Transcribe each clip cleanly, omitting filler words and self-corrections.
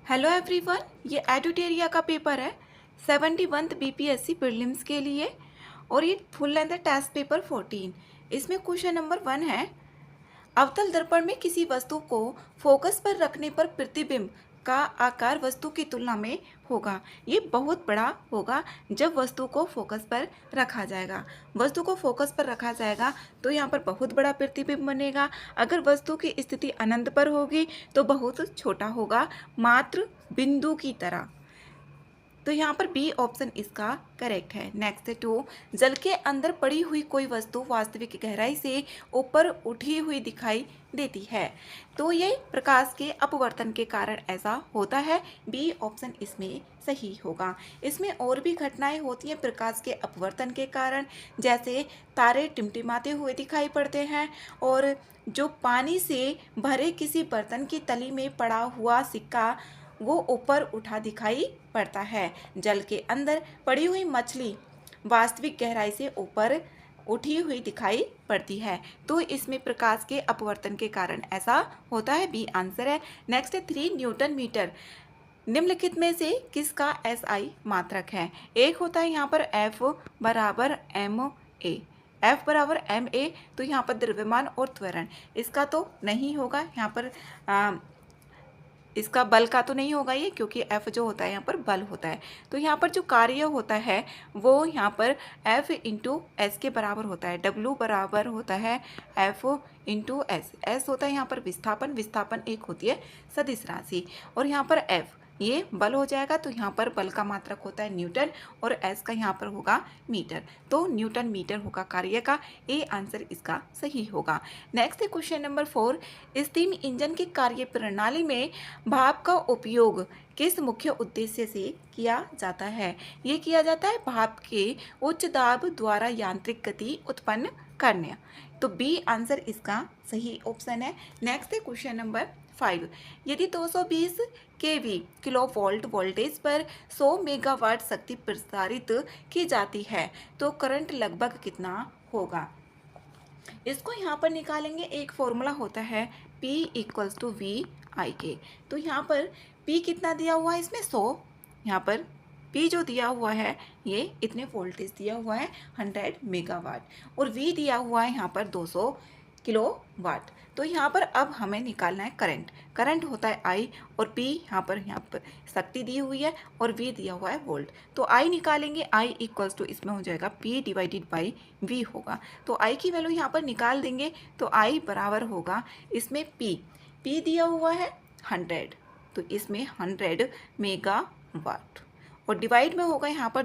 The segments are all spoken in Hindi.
हेलो एवरीवन, ये एडुटेरिया का पेपर है 71th बीपीएससी प्रीलिम्स के लिए और ये फुल लेंथ है टेस्ट पेपर 14। इसमें क्वेश्चन नंबर 1 है, अवतल दर्पण में किसी वस्तु को फोकस पर रखने पर प्रतिबिंब का आकार वस्तु की तुलना में होगा। ये बहुत बड़ा होगा जब वस्तु को फोकस पर रखा जाएगा। वस्तु को फोकस पर रखा जाएगा तो यहाँ पर बहुत बड़ा प्रतिबिंब बनेगा। अगर वस्तु की स्थिति अनंत पर होगी तो बहुत छोटा होगा, मात्र बिंदु की तरह। तो यहाँ पर बी ऑप्शन इसका करेक्ट है। नेक्स्ट है 2, जल के अंदर पड़ी हुई कोई वस्तु वास्तविक गहराई से ऊपर उठी हुई दिखाई देती है, तो ये प्रकाश के अपवर्तन के कारण ऐसा होता है। बी ऑप्शन इसमें सही होगा। इसमें और भी घटनाएं होती हैं प्रकाश के अपवर्तन के कारण, जैसे तारे टिमटिमाते हुए दिखाई पड़ते हैं और जो पानी से भरे किसी बर्तन की तली में पड़ा हुआ सिक्का वो ऊपर उठा दिखाई पड़ता है। जल के अंदर पड़ी हुई मछली वास्तविक गहराई से ऊपर उठी हुई दिखाई पड़ती है, तो इसमें प्रकाश के अपवर्तन के कारण ऐसा होता है। बी आंसर है। नेक्स्ट है 3, न्यूटन मीटर निम्नलिखित में से किसका एसआई मात्रक है? एक होता है यहाँ पर एफ बराबर एम ए, एफ बराबर एम ए, तो यहाँ पर द्रव्यमान और त्वरण, इसका तो नहीं होगा यहाँ पर। इसका बल का तो नहीं होगा ये, क्योंकि F जो होता है यहाँ पर बल होता है। तो यहाँ पर जो कार्य होता है वो यहाँ पर F इंटू एस के बराबर होता है। W बराबर होता है F इंटू एस। एस होता है यहाँ पर विस्थापन, विस्थापन एक होती है सदिश राशि, और यहाँ पर F ये बल हो जाएगा। तो यहाँ पर बल का मात्रक होता है न्यूटन और एस का यहाँ पर होगा मीटर, तो न्यूटन मीटर होगा कार्य का। ए आंसर इसका सही होगा। नेक्स्ट है क्वेश्चन नंबर 4, स्टीम इंजन की कार्य प्रणाली में भाप का उपयोग किस मुख्य उद्देश्य से किया जाता है? ये किया जाता है भाप के उच्च दाब द्वारा यांत्रिक गति उत्पन्न करने, तो बी आंसर इसका सही ऑप्शन है। नेक्स्ट है क्वेश्चन नंबर 5, यदि 220 केवी किलो वोल्ट वोल्टेज पर 100 मेगावाट शक्ति प्रसारित की जाती है तो करंट लगभग कितना होगा? इसको यहाँ पर निकालेंगे। एक फॉर्मूला होता है P इक्वल्स टू वी आई के। तो यहाँ पर P कितना दिया हुआ है इसमें 100, यहाँ पर P जो दिया हुआ है ये इतने वोल्टेज दिया हुआ है 100 मेगावाट, और V दिया हुआ है यहाँ पर 200 किलोवाट। तो यहाँ पर अब हमें निकालना है करंट। करंट होता है I और P यहाँ पर शक्ति दी हुई है और V दिया हुआ है वोल्ट। तो I निकालेंगे, I इक्वल्स टू इसमें हो जाएगा P डिवाइडेड बाई V होगा। तो I की वैल्यू यहाँ पर निकाल देंगे तो I बराबर होगा इसमें P दिया हुआ है 100, तो इसमें 100 मेगावाट और डिवाइड में होगा यहाँ पर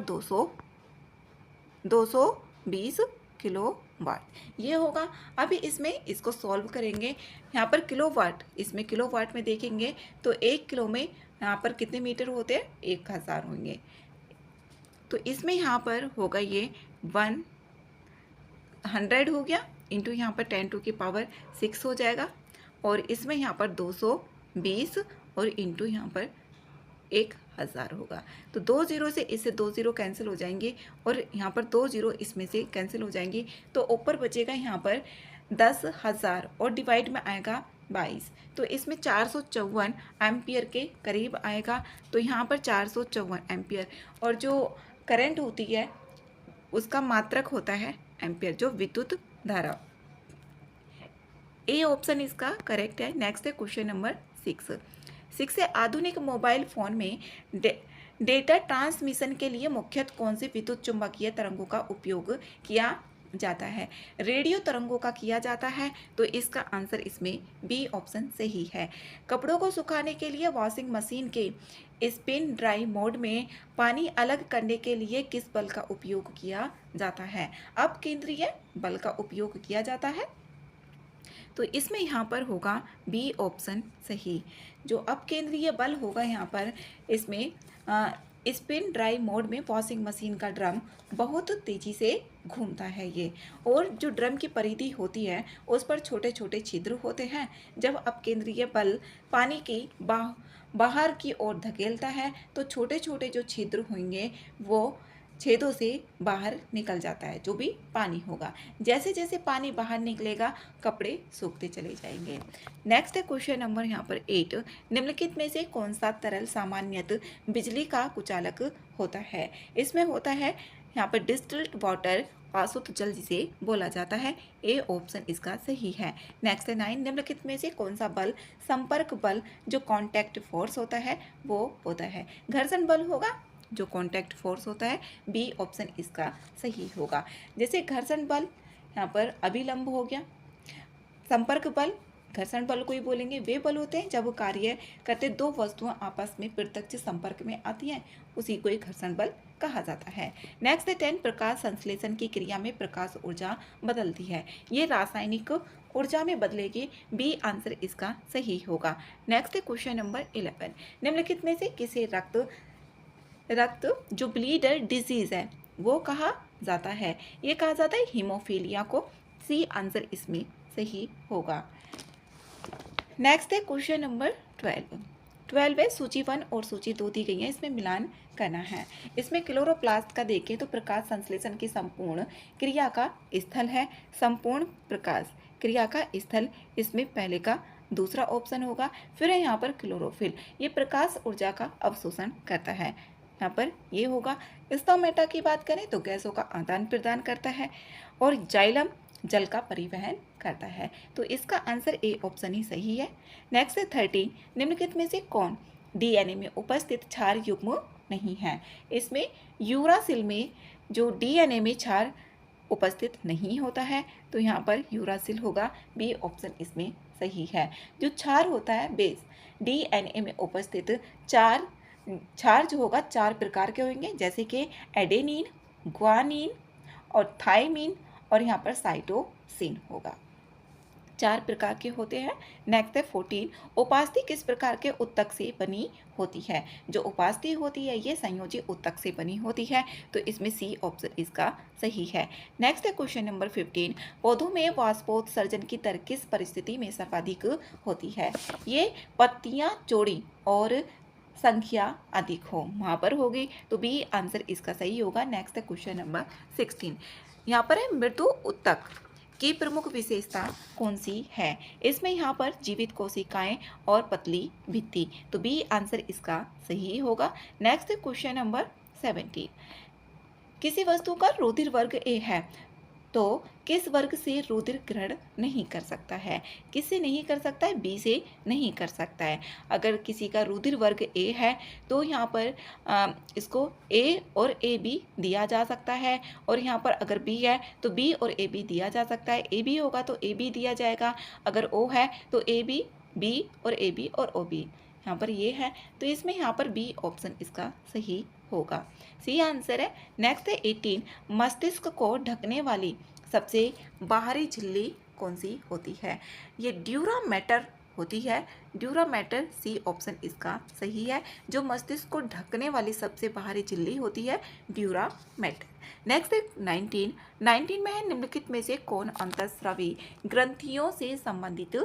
220 किलोवाट ये होगा। अभी इसमें इसको सॉल्व करेंगे। यहाँ पर किलोवाट, इसमें किलोवाट में देखेंगे तो 1 किलो में यहाँ पर कितने मीटर होते हैं? 1000 होंगे। तो इसमें यहाँ पर होगा ये 100 हो गया इंटू यहाँ पर 10 टू की पावर 6 हो जाएगा, और इसमें यहाँ पर 220 और इंटू यहाँ पर 1000 होगा। तो 2 जीरो से इससे 2 जीरो कैंसिल हो जाएंगे और यहाँ पर 2 जीरो इसमें से कैंसिल हो जाएंगे, तो ऊपर बचेगा यहाँ पर 10,000 और डिवाइड में आएगा 22, तो इसमें 454 एम्पियर के करीब आएगा। तो यहाँ पर 454 एम्पियर, और जो करंट होती है उसका मात्रक होता है एम्पियर, जो विद्युत धारा। ए ऑप्शन इसका करेक्ट है। नेक्स्ट है क्वेश्चन नंबर 6 से आधुनिक मोबाइल फोन में डेटा ट्रांसमिशन के लिए मुख्यतः कौन से विद्युत चुम्बकीय तरंगों का उपयोग किया जाता है? रेडियो तरंगों का किया जाता है, तो इसका आंसर इसमें बी ऑप्शन सही है। कपड़ों को सुखाने के लिए वॉशिंग मशीन के स्पिन ड्राई मोड में पानी अलग करने के लिए किस बल का उपयोग किया जाता है? अपकेंद्रीय बल का उपयोग किया जाता है, तो इसमें यहाँ पर होगा बी ऑप्शन सही। जो अपकेंद्रीय बल होगा यहाँ पर इसमें स्पिन ड्राई मोड में वॉशिंग मशीन का ड्रम बहुत तेज़ी से घूमता है ये, और जो ड्रम की परिधि होती है उस पर छोटे छोटे छिद्र होते हैं। जब अपकेंद्रीय बल पानी की बाहर की ओर धकेलता है तो छोटे छोटे जो छिद्र होंगे वो छेदों से बाहर निकल जाता है, जो भी पानी होगा। जैसे जैसे पानी बाहर निकलेगा कपड़े सूखते चले जाएंगे। नेक्स्ट है क्वेश्चन नंबर यहाँ पर 8, निम्नलिखित में से कौन सा तरल सामान्यतः बिजली का कुचालक होता है? इसमें होता है यहाँ पर डिस्टिल्ड वाटर, अशुद्ध जल जिसे बोला जाता है। ए ऑप्शन इसका सही है। नेक्स्ट है 9, निम्नलिखित में से कौन सा बल संपर्क बल जो कॉन्टैक्ट फोर्स होता है वो होता है? घर्षण बल होगा जो कॉन्टैक्ट फोर्स होता है। बी ऑप्शन इसका सही होगा। जैसे घर्षण बल यहाँ पर अभिलंब हो गया, संपर्क बल घर्षण बल को ही बोलेंगे। वे बल होते हैं जब कार्य करते दो वस्तुएं आपस में प्रत्यक्ष संपर्क में आती हैं, उसी को ही घर्षण बल कहा जाता है। नेक्स्ट है 10, प्रकाश संश्लेषण की क्रिया में प्रकाश ऊर्जा बदलती है, ये रासायनिक ऊर्जा में बदलेगी। बी आंसर इसका सही होगा। नेक्स्ट है क्वेश्चन नंबर 11, निम्नलिखित में से किसे रक्त जो ब्लीडर डिजीज है वो कहा जाता है? ये कहा जाता है हीमोफीलिया को। सी आंसर इसमें सही होगा। नेक्स्ट है क्वेश्चन नंबर 12 है, सूची 1 और सूची 2 दी गई है, इसमें मिलान करना है। इसमें क्लोरोप्लास्ट का देखें तो प्रकाश संश्लेषण की संपूर्ण क्रिया का स्थल है। संपूर्ण प्रकाश क्रिया का स्थल इसमें पहले का दूसरा ऑप्शन होगा। फिर है यहाँ पर क्लोरोफिल, ये प्रकाश ऊर्जा का अवशोषण करता है, यहाँ पर ये होगा। स्टोमेटा की बात करें तो गैसों का आदान प्रदान करता है। और जाइलम जल का परिवहन करता है। तो इसका आंसर ए ऑप्शन ही सही है। नेक्स्ट है 13, निम्नलिखित में से कौन डीएनए में उपस्थित क्षार युग्म नहीं है? इसमें यूरासिल में जो डीएनए में क्षार उपस्थित नहीं होता है, तो यहाँ पर यूरासिल होगा। बी ऑप्शन इसमें सही है। जो क्षार होता है बेस, डीएनए में उपस्थित क्षार जो होगा 4 प्रकार के होंगे, जैसे कि एडेनिन, ग्वानिन और थाइमिन और यहाँ पर साइटोसिन होगा। 4 प्रकार के होते हैं। नेक्स्ट है 14, उपास्थि किस प्रकार के उत्तक से बनी होती है? जो उपास्थि होती है ये संयोजी उत्तक से बनी होती है, तो इसमें सी ऑप्शन इसका सही है। नेक्स्ट है क्वेश्चन नंबर 15, पौधों में वाष्पोत्सर्जन की दर किस परिस्थिति में सर्वाधिक होती है? ये पत्तियां चौड़ी और संख्या अधिक हो वहाँ पर होगी, तो बी आंसर इसका सही होगा। नेक्स्ट है क्वेश्चन नंबर 16, यहाँ पर है मृदु उत्तक की प्रमुख विशेषता कौन सी है? इसमें यहाँ पर जीवित कोशिकाएं और पतली भित्ति, तो बी आंसर इसका सही होगा। नेक्स्ट क्वेश्चन नंबर 17, किसी वस्तु का रुधिर वर्ग ए है तो किस वर्ग से रुधिर ग्रहण नहीं कर सकता है? किससे नहीं कर सकता है? बी से नहीं कर सकता है। अगर किसी का रुधिर वर्ग ए है तो यहाँ पर इसको ए और ए बी दिया जा सकता है, और यहाँ पर अगर बी है तो बी और ए बी दिया जा सकता है। ए बी होगा तो ए बी दिया जाएगा, अगर ओ है तो ए बी, बी और ए बी और ओ बी, यहाँ पर ये है, तो इसमें यहाँ पर बी ऑप्शन इसका सही होगा। सी आंसर है। नेक्स्ट है 18, मस्तिष्क को ढकने वाली सबसे बाहरी झिल्ली कौन सी होती है? ये ड्यूरामेटर होती है। ड्यूरामेटर सी ऑप्शन इसका सही है। जो मस्तिष्क को ढकने वाली सबसे बाहरी झिल्ली होती है ड्यूरामेटर। नेक्स्ट है 19 में है, निम्नलिखित में से कौन अंतःस्रावी ग्रंथियों से संबंधित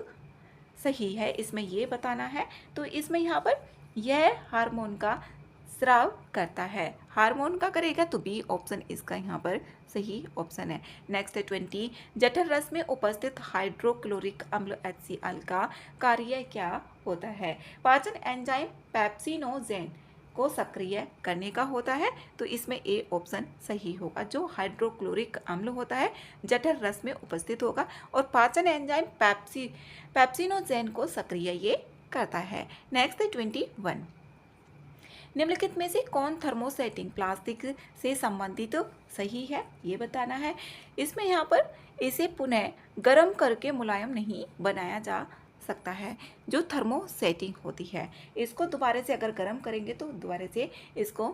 सही है? इसमें ये बताना है। तो इसमें यहाँ पर यह हार्मोन का स्राव करता है, हार्मोन का करेगा, तो बी ऑप्शन इसका यहाँ पर सही ऑप्शन है। नेक्स्ट है 20, जठर रस में उपस्थित हाइड्रोक्लोरिक अम्ल HCl का कार्य क्या होता है? पाचन एंजाइम पेप्सिनोजेन को सक्रिय करने का होता है, तो इसमें ए ऑप्शन सही होगा। जो हाइड्रोक्लोरिक अम्ल होता है जठर रस में उपस्थित होगा और पाचन एंजाइम पेप्सिनोजेन को सक्रिय ये करता है। नेक्स्ट है 21, निम्नलिखित में से कौन थर्मोसेटिंग प्लास्टिक से संबंधित सही है? ये बताना है। इसमें यहाँ पर इसे पुनः गर्म करके मुलायम नहीं बनाया जा सकता है। जो थर्मोसेटिंग होती है इसको दोबारा से अगर गर्म करेंगे तो दोबारा से इसको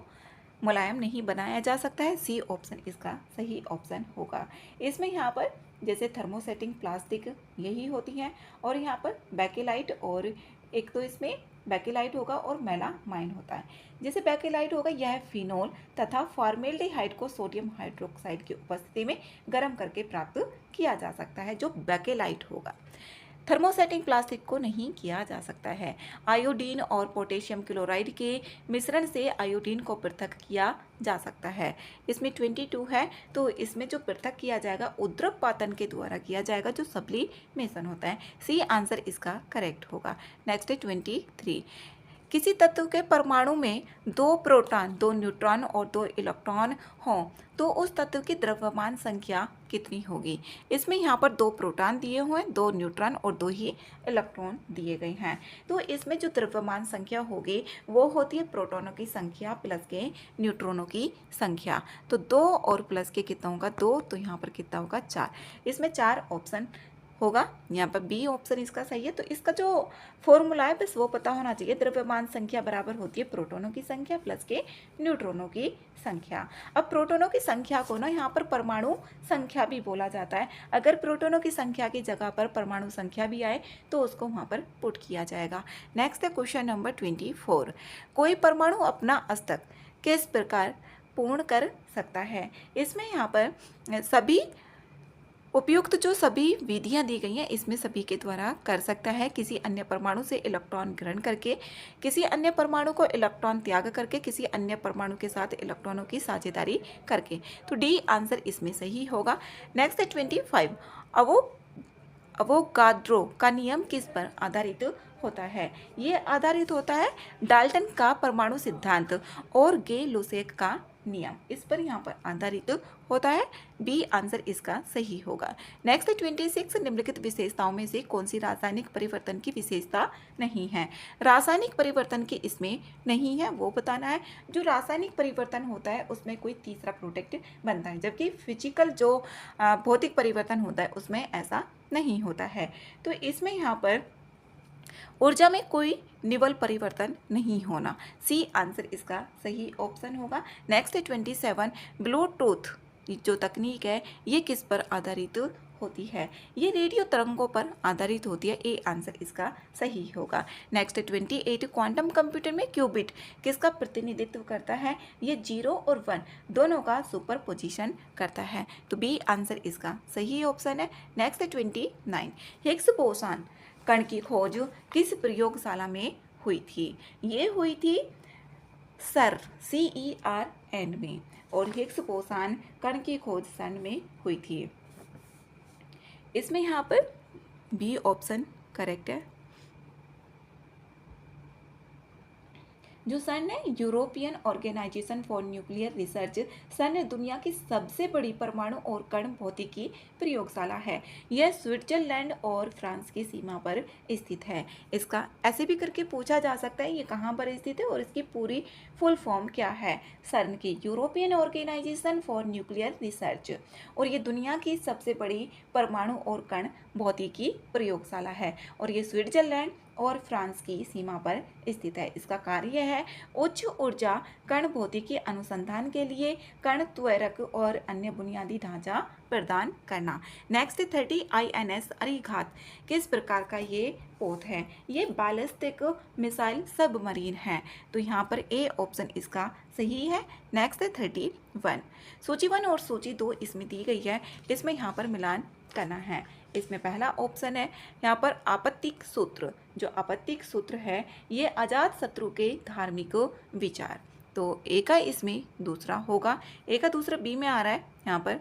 मुलायम नहीं बनाया जा सकता है। सी ऑप्शन इसका सही ऑप्शन होगा। इसमें यहाँ पर जैसे थर्मोसेटिंग प्लास्टिक यही होती हैं, और यहाँ पर बैकेलाइट और एक तो इसमें बैकेलाइट होगा और मेलामाइन होता है। जैसे बैकेलाइट होगा यह फिनोल तथा फॉर्मेल्डिहाइड को सोडियम हाइड्रोक्साइड की उपस्थिति में गर्म करके प्राप्त किया जा सकता है, जो बैकेलाइट होगा। थर्मोसेटिंग प्लास्टिक को नहीं किया जा सकता है। आयोडीन और पोटेशियम क्लोराइड के मिश्रण से आयोडीन को पृथक किया जा सकता है। इसमें 22 है, तो इसमें जो पृथक किया जाएगा उद्रपातन के द्वारा किया जाएगा, जो सब्लिमेशन होता है। सी आंसर इसका करेक्ट होगा। नेक्स्ट है 23। किसी तत्व के परमाणु में 2 प्रोटॉन, 2 न्यूट्रॉन और 2 इलेक्ट्रॉन हों तो उस तत्व की द्रव्यमान संख्या कितनी होगी। इसमें यहाँ पर 2 प्रोटॉन दिए हुए हैं, 2 न्यूट्रॉन और 2 ही इलेक्ट्रॉन दिए गए हैं। तो इसमें जो द्रव्यमान संख्या होगी वो होती है प्रोटॉनों की संख्या प्लस के न्यूट्रॉनों की संख्या। तो 2 और प्लस के कितना होगा 2, तो यहाँ पर कितना होगा 4। इसमें 4 ऑप्शन होगा, यहाँ पर बी ऑप्शन इसका सही है। तो इसका जो फॉर्मूला है बस वो पता होना चाहिए। द्रव्यमान संख्या बराबर होती है प्रोटॉनों की संख्या प्लस के न्यूट्रॉनों की संख्या। अब प्रोटॉनों की संख्या को ना यहाँ पर परमाणु संख्या भी बोला जाता है। अगर प्रोटॉनों की संख्या की जगह पर परमाणु संख्या भी आए तो उसको वहाँ पर पुट किया जाएगा। नेक्स्ट है क्वेश्चन नंबर 24। कोई परमाणु अपना अस्तक किस प्रकार पूर्ण कर सकता है। इसमें यहाँ पर सभी उपयुक्त जो सभी विधियां दी गई हैं इसमें सभी के द्वारा कर सकता है। किसी अन्य परमाणु से इलेक्ट्रॉन ग्रहण करके, किसी अन्य परमाणु को इलेक्ट्रॉन त्याग करके, किसी अन्य परमाणु के साथ इलेक्ट्रॉनों की साझेदारी करके। तो डी आंसर इसमें सही होगा। नेक्स्ट है 25। अवोगाद्रो का नियम किस पर आधारित होता है। ये आधारित होता है डाल्टन का परमाणु सिद्धांत और गे-लुसेक का नियम, इस पर यहाँ पर आधारित होता है। बी आंसर इसका सही होगा। नेक्स्ट 26। निम्नलिखित विशेषताओं में से कौन सी रासायनिक परिवर्तन की विशेषता नहीं है। रासायनिक परिवर्तन की इसमें नहीं है वो बताना है। जो रासायनिक परिवर्तन होता है उसमें कोई तीसरा प्रोडक्ट बनता है, जबकि फिजिकल जो भौतिक परिवर्तन होता है उसमें ऐसा नहीं होता है। तो इसमें यहाँ पर ऊर्जा में कोई निवल परिवर्तन नहीं होना। सी आंसर इसका सही ऑप्शन होगा। नेक्स्ट है 27। ब्लूटूथ जो तकनीक है ये किस पर आधारित होती है। ये रेडियो तरंगों पर आधारित होती है। ए आंसर इसका सही होगा। नेक्स्ट 28। क्वांटम कंप्यूटर में क्यूबिट किसका प्रतिनिधित्व करता है। ये 0 और 1 दोनों का सुपर पोजिशन करता है। तो बी आंसर इसका सही ऑप्शन है। नेक्स्ट 29। हिग्स बोसॉन कण की खोज किस प्रयोगशाला में हुई थी। ये हुई थी CERN में, और हिग्स बोसॉन कण की खोज CERN में हुई थी। इसमें यहाँ पर बी ऑप्शन करेक्ट है। जो CERN है European Organization for Nuclear Research. CERN दुनिया की सबसे बड़ी परमाणु और कण भौतिकी प्रयोगशाला है। यह स्विट्जरलैंड और फ्रांस की सीमा पर स्थित है। इसका ऐसे भी करके पूछा जा सकता है ये कहाँ पर स्थित है और इसकी पूरी फुल फॉर्म क्या है। CERN की European Organization for Nuclear Research, और ये दुनिया की सबसे बड़ी परमाणु और कण भौतिकी प्रयोगशाला है, और ये स्विट्जरलैंड और फ्रांस की सीमा पर स्थित है। इसका कार्य है उच्च ऊर्जा कण भौतिकी अनुसंधान के लिए कण त्वरक और अन्य बुनियादी ढांचा प्रदान करना। नेक्स्ट 30। INS अरिघात किस प्रकार का ये पोत है। ये बैलिस्टिक मिसाइल सबमरीन है। तो यहाँ पर ए ऑप्शन इसका सही है। नेक्स्ट 31। सूची 1 और सूची 2 इसमें दी गई है, इसमें यहाँ पर मिलान करना है। इसमें पहला ऑप्शन है यहाँ पर आपत्तिक सूत्र। जो आपत्तिक सूत्र है ये अजात शत्रु के धार्मिक विचार। तो ए का इसमें दूसरा होगा। ए का दूसरा बी में आ रहा है यहाँ पर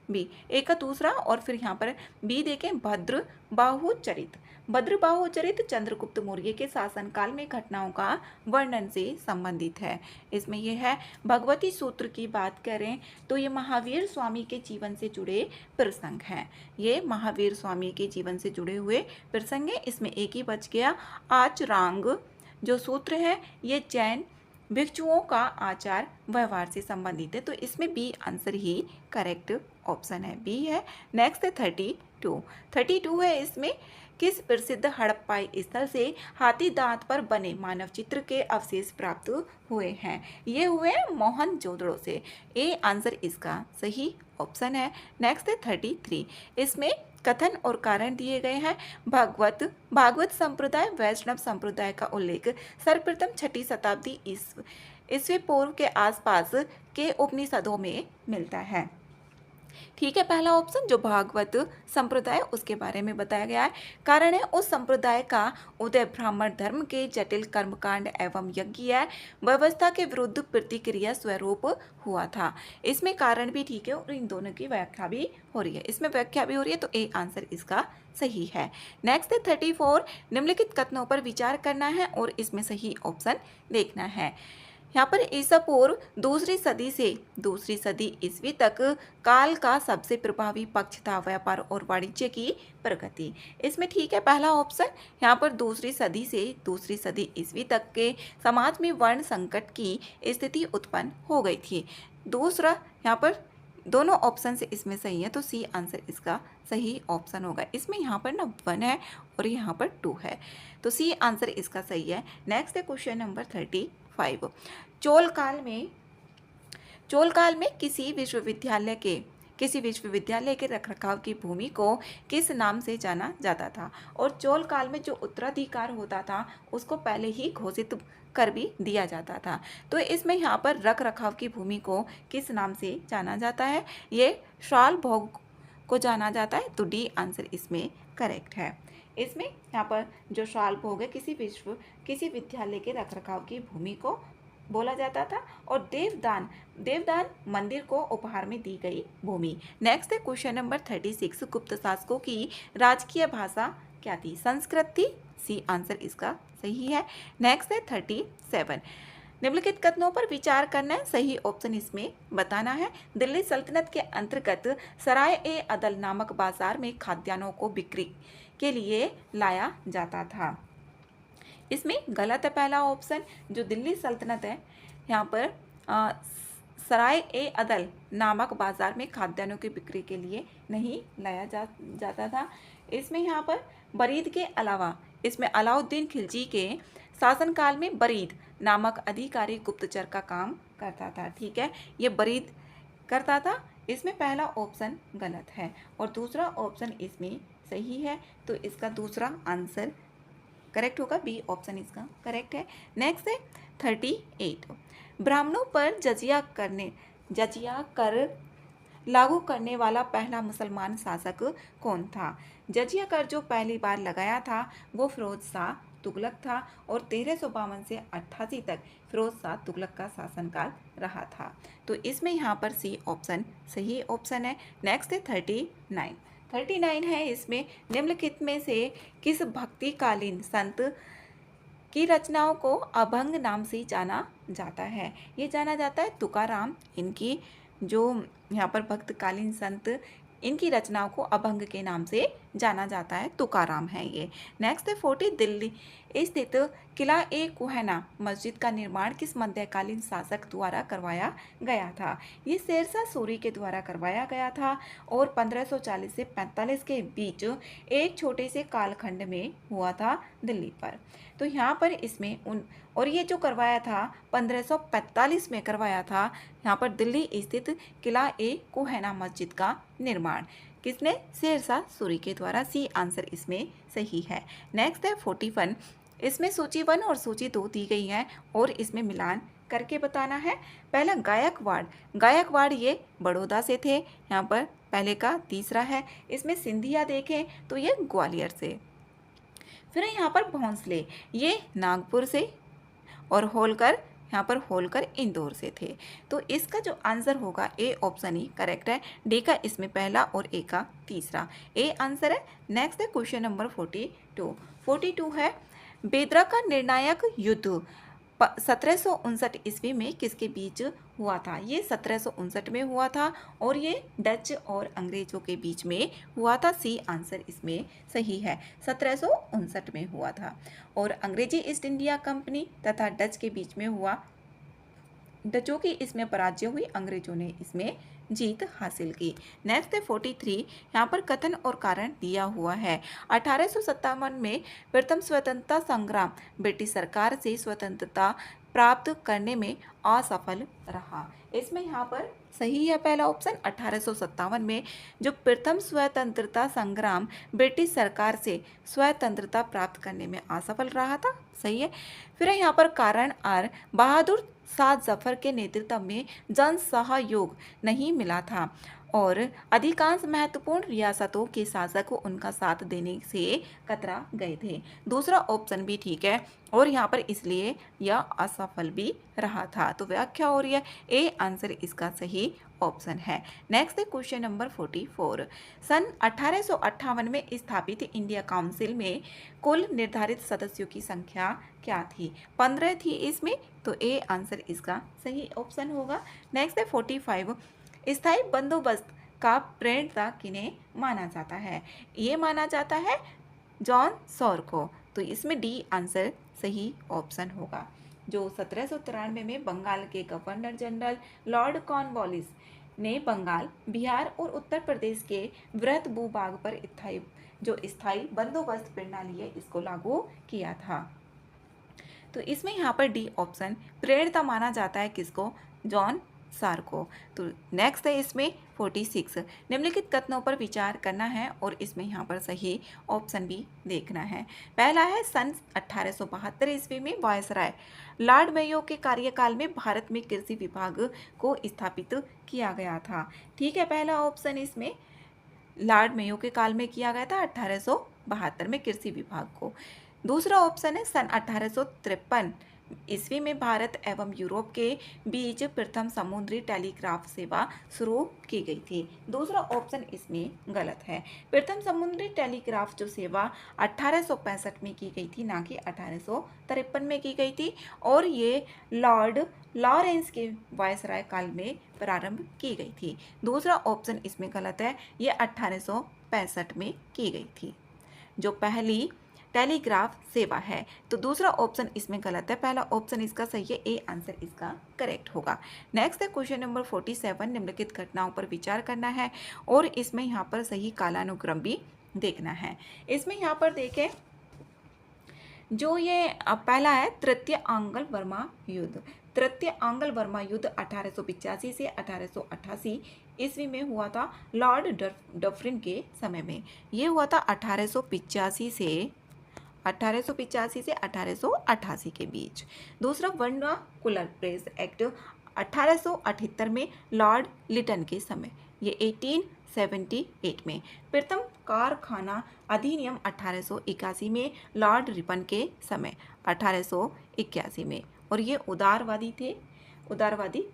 बी, ए का दूसरा, और फिर यहाँ पर बी देखें भद्रबाहुचरित। भद्रबाहुचरित चंद्रगुप्त मौर्य के शासनकाल में घटनाओं का वर्णन से संबंधित है। इसमें यह है भगवती सूत्र की बात करें तो ये महावीर स्वामी के जीवन से जुड़े प्रसंग हैं। ये महावीर स्वामी के जीवन से जुड़े हुए प्रसंग हैं। इसमें एक ही बच गया। आचरांग जो सूत्र है ये जैन भिक्षुओं का आचार व्यवहार से संबंधित है। तो इसमें बी आंसर ही करेक्ट ऑप्शन है, बी है। नेक्स्ट है 32 है। इसमें किस प्रसिद्ध हड़प्पाई स्थल से हाथी दांत पर बने मानव चित्र के अवशेष प्राप्त हुए हैं। ये हुए मोहनजोदड़ो से। ए आंसर इसका सही ऑप्शन है। नेक्स्ट है 33। इसमें कथन और कारण दिए गए हैं। भागवत संप्रदाय वैष्णव संप्रदाय का उल्लेख सर्वप्रथम 6ठी शताब्दी ईस्वी पूर्व के आसपास के उपनिषदों में मिलता है। ठीक है, पहला ऑप्शन जो भागवत संप्रदाय उसके बारे में बताया गया है। कारण है उस संप्रदाय का उदय ब्राह्मण धर्म के जटिल कर्मकांड एवं यज्ञ व्यवस्था के विरुद्ध प्रतिक्रिया स्वरूप हुआ था। इसमें कारण भी ठीक है और इन दोनों की व्याख्या भी हो रही है, इसमें व्याख्या भी हो रही है, तो ए आंसर इसका सही है। नेक्स्ट है 34, निम्नलिखित कथनों पर विचार करना है और इसमें सही ऑप्शन देखना है। यहाँ पर ईसा पूर्व दूसरी सदी ईस्वी तक काल का सबसे प्रभावी पक्ष था व्यापार और वाणिज्य की प्रगति। इसमें ठीक है पहला ऑप्शन। यहाँ पर दूसरी सदी ईस्वी तक के समाज में वर्ण संकट की स्थिति उत्पन्न हो गई थी। दूसरा यहाँ पर दोनों ऑप्शन से इसमें सही है, तो सी आंसर इसका सही ऑप्शन होगा। इसमें यहाँ पर ना 1 है और यहाँ पर 2 है, तो सी आंसर इसका सही है। नेक्स्ट है क्वेश्चन नंबर 35। चोल काल में किसी विश्वविद्यालय के रखरखाव की भूमि को किस नाम से जाना जाता था। और चोल काल में जो उत्तराधिकार होता था उसको पहले ही घोषित कर भी दिया जाता था। तो इसमें यहाँ पर रख रखाव की भूमि को किस नाम से जाना जाता है, ये शाल भोग को जाना जाता है, तो डी आंसर इसमें करेक्ट है। इसमें यहाँ पर जो शाल भोग है किसी विद्यालय के रखरखाव की भूमि को बोला जाता था। और देवदान मंदिर को उपहार में दी गई भूमि। नेक्स्ट है क्वेश्चन नंबर 36, गुप्त शासकों की राजकीय भाषा क्या थी, संस्कृत थी, सी आंसर इसका सही है। नेक्स्ट है 37, निम्नलिखित कथनों पर विचार करना है, सही ऑप्शन इसमें बताना है। दिल्ली सल्तनत के अंतर्गत सराय ए अदल नामक बाजार में खाद्यान्नों को बिक्री के लिए लाया जाता था। इसमें गलत है पहला ऑप्शन। जो दिल्ली सल्तनत है यहाँ पर सराय ए अदल नामक बाजार में खाद्यान्नों की बिक्री के लिए नहीं लाया जाता था। इसमें यहाँ पर बरीद के अलावा इसमें अलाउद्दीन खिलजी के शासनकाल में बरीद नामक अधिकारी गुप्तचर का काम करता था। ठीक है, ये बरीद करता था। इसमें पहला ऑप्शन गलत है और दूसरा ऑप्शन इसमें सही है, तो इसका दूसरा आंसर करेक्ट होगा, बी ऑप्शन इसका करेक्ट है। नेक्स्ट है 38, ब्राह्मणों पर जजिया कर लागू करने वाला पहला मुसलमान शासक कौन था। जजिया कर जो पहली बार लगाया था वो फिरोज शाह तुगलक था और 1352 से 88 तक फिरोज शाह तुगलक का शासनकाल रहा था। तो इसमें यहाँ पर सी ऑप्शन सही ऑप्शन है। नेक्स्ट है 39 है। इसमें निम्नलिखित में से किस भक्तिकालीन संत की रचनाओं को अभंग नाम से जाना जाता है। ये जाना जाता है तुकाराम, इनकी जो यहाँ पर भक्तकालीन संत इनकी रचनाओं को अभंग के नाम से जाना जाता है, तुकाराम है ये। नेक्स्ट है 40, दिल्ली स्थित किला ए कुहना मस्जिद का निर्माण किस मध्यकालीन शासक द्वारा करवाया गया था। ये शेरशाह सूरी के द्वारा करवाया गया था और 1540 से 45 के बीच एक छोटे से कालखंड में हुआ था दिल्ली पर। तो यहाँ पर इसमें और ये जो करवाया था 1545 में करवाया था यहाँ पर दिल्ली स्थित किला ए कुहना मस्जिद का निर्माण किसने, शेरशाह सूरी के द्वारा, सी आंसर इसमें सही है। नेक्स्ट है 41, इसमें सूची 1 और सूची 2 दी गई है और इसमें मिलान करके बताना है। पहला गायकवाड़ ये बड़ौदा से थे, यहाँ पर पहले का तीसरा है। इसमें सिंधिया देखें तो ये ग्वालियर से। फिर यहाँ पर भोंसले ये नागपुर से और होलकर इंदौर से थे। तो इसका जो आंसर होगा ए ऑप्शन ही करेक्ट है। डी का इसमें पहला और ए का तीसरा, ए आंसर है। नेक्स्ट है क्वेश्चन नंबर 42 है, बेदरा का निर्णायक युद्ध 1759 ईस्वी में किसके बीच हुआ था। ये 1759 में हुआ था और ये डच और अंग्रेजों के बीच में हुआ था, सी आंसर इसमें सही है। 1759 में हुआ था और अंग्रेजी ईस्ट इंडिया कंपनी तथा डच के बीच में हुआ। डचों की इसमें पराजय हुई, अंग्रेजों ने इसमें जीत हासिल की। नेक्स्ट है 43, यहाँ पर कथन और कारण दिया हुआ है। 1857 में प्रथम स्वतंत्रता संग्राम ब्रिटिश सरकार से स्वतंत्रता प्राप्त करने में असफल रहा। इसमें यहाँ पर सही है पहला ऑप्शन। 1857 में जो प्रथम स्वतंत्रता संग्राम ब्रिटिश सरकार से स्वतंत्रता प्राप्त करने में असफल रहा था, सही है। फिर यहाँ पर कारण आर बहादुर शाह जफर के नेतृत्व में जन सहयोग नहीं मिला था और अधिकांश महत्वपूर्ण रियासतों के शासक उनका साथ देने से कतरा गए थे। दूसरा ऑप्शन भी ठीक है और यहाँ पर इसलिए यह असफल भी रहा था। तो व्याख्या हो रही है ए आंसर इसका सही ऑप्शन है। नेक्स्ट है क्वेश्चन नंबर 44। सन 1858 में स्थापित इंडिया काउंसिल में कुल निर्धारित सदस्यों की संख्या क्या थी? 15 थी इसमें, तो ए आंसर इसका सही ऑप्शन होगा। नेक्स्ट है 45। स्थायी बंदोबस्त का प्रणेता किन्हें माना जाता है? ये माना जाता है जॉन सॉर को, तो इसमें डी आंसर सही ऑप्शन होगा। जो 1793 में बंगाल के गवर्नर जनरल लॉर्ड कॉर्नवालिस ने बंगाल, बिहार और उत्तर प्रदेश के वृहत भूभाग पर स्थायी बंदोबस्त प्रणाली है इसको लागू किया था। तो इसमें यहाँ पर डी ऑप्शन प्रेरणा माना जाता है किसको? जॉन सार को। तो नेक्स्ट है इसमें 46। निम्नलिखित कथनों पर विचार करना है और इसमें यहाँ पर सही ऑप्शन भी देखना है। पहला है सन 1872 ईस्वी में वायसराय लॉर्ड मेयो के कार्यकाल में भारत में कृषि विभाग को स्थापित किया गया था। ठीक है, पहला ऑप्शन इसमें लॉर्ड मेयो के काल में किया गया था 1872 में कृषि विभाग को। दूसरा ऑप्शन है सन 1853 ईस्वी में भारत एवं यूरोप के बीच प्रथम समुद्री टेलीग्राफ सेवा शुरू की गई थी। दूसरा ऑप्शन इसमें गलत है। प्रथम समुद्री टेलीग्राफ जो सेवा 1865 में की गई थी, ना कि 1853 में की गई थी, और ये लॉर्ड लॉरेंस के वायसराय काल में प्रारंभ की गई थी। दूसरा ऑप्शन इसमें गलत है, ये 1865 में की गई थी जो पहली टेलीग्राफ सेवा है। तो दूसरा ऑप्शन इसमें गलत है, पहला ऑप्शन इसका सही है, ए आंसर इसका करेक्ट होगा। नेक्स्ट है क्वेश्चन नंबर 47। निम्नलिखित घटनाओं पर विचार करना है और इसमें यहाँ पर सही कालानुक्रम भी देखना है। इसमें यहाँ पर देखें, जो ये पहला है तृतीय आंग्ल बर्मा युद्ध। तृतीय आंग्ल बर्मा युद्ध 1885 से 1888 ईस्वी में हुआ था लॉर्ड डफरिन के समय में। ये हुआ था 1885 से 1888 के बीच। दूसरा वर्नाकुलर प्रेस एक्ट 1878 में लॉर्ड लिटन के समय, ये 1878 में। प्रथम कारखाना अधिनियम 1881 में लॉर्ड रिपन के समय 1881 में, और ये उदारवादी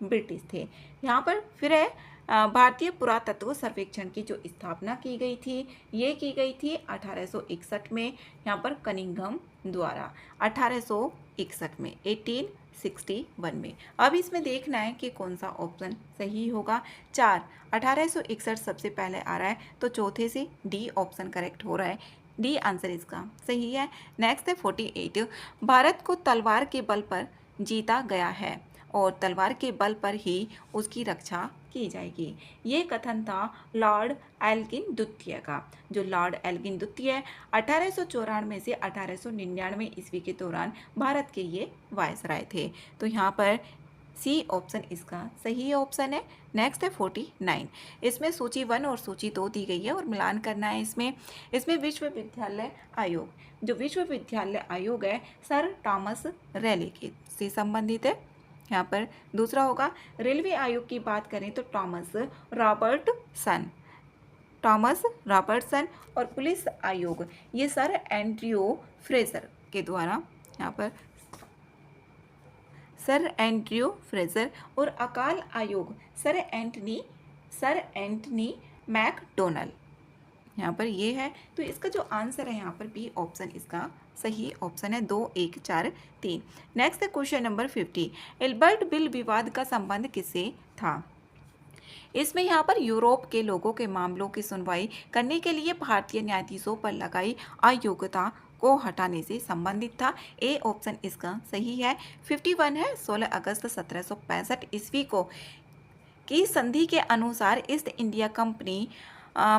ब्रिटिश थे। यहाँ पर फिर है भारतीय पुरातत्व सर्वेक्षण की जो स्थापना की गई थी, ये की गई थी 1861 में, यहाँ पर कनिंघम द्वारा 1861 में, 1861 में। अब इसमें देखना है कि कौन सा ऑप्शन सही होगा। 4 1861 सबसे पहले आ रहा है, तो चौथे से डी ऑप्शन करेक्ट हो रहा है, डी आंसर इसका सही है। नेक्स्ट है 48। भारत को तलवार के बल पर जीता गया है और तलवार के बल पर ही उसकी रक्षा की जाएगी। ये कथन था लॉर्ड एल्गिन द्वितीय का। जो लॉर्ड एल्गिन द्वितीय 1894 से 1899 ईस्वी के दौरान भारत के ये वायसराय थे। तो यहाँ पर सी ऑप्शन इसका सही ऑप्शन है। नेक्स्ट है 49। इसमें सूची 1 और सूची 2 दी गई है और मिलान करना है इसमें विश्वविद्यालय आयोग, जो विश्वविद्यालय आयोग है सर थॉमस रैले के से संबंधित है। यहाँ पर दूसरा होगा रेलवे आयोग की बात करें तो थॉमस रॉबर्टसन, और पुलिस आयोग ये सर एंड्रयू फ्रेजर के द्वारा, यहाँ पर सर एंड्रयू फ्रेजर, और अकाल आयोग सर एंटनी मैकडोनल, यहाँ पर ये है। तो इसका जो आंसर है यहाँ पर बी ऑप्शन इसका सही ऑप्शन है, 2 1 4 3। नेक्स्ट है क्वेश्चन नंबर 50। एल्बर्ट बिल विवाद का संबंध किससे था? इसमें यहाँ पर यूरोप के लोगों के मामलों की सुनवाई करने के लिए भारतीय न्यायाधीशों पर लगाई अयोग्यता को हटाने से संबंधित था। ए ऑप्शन इसका सही है। 51 है 16 अगस्त 1765 ईस्वी को की संधि के अनुसार ईस्ट इंडिया कंपनी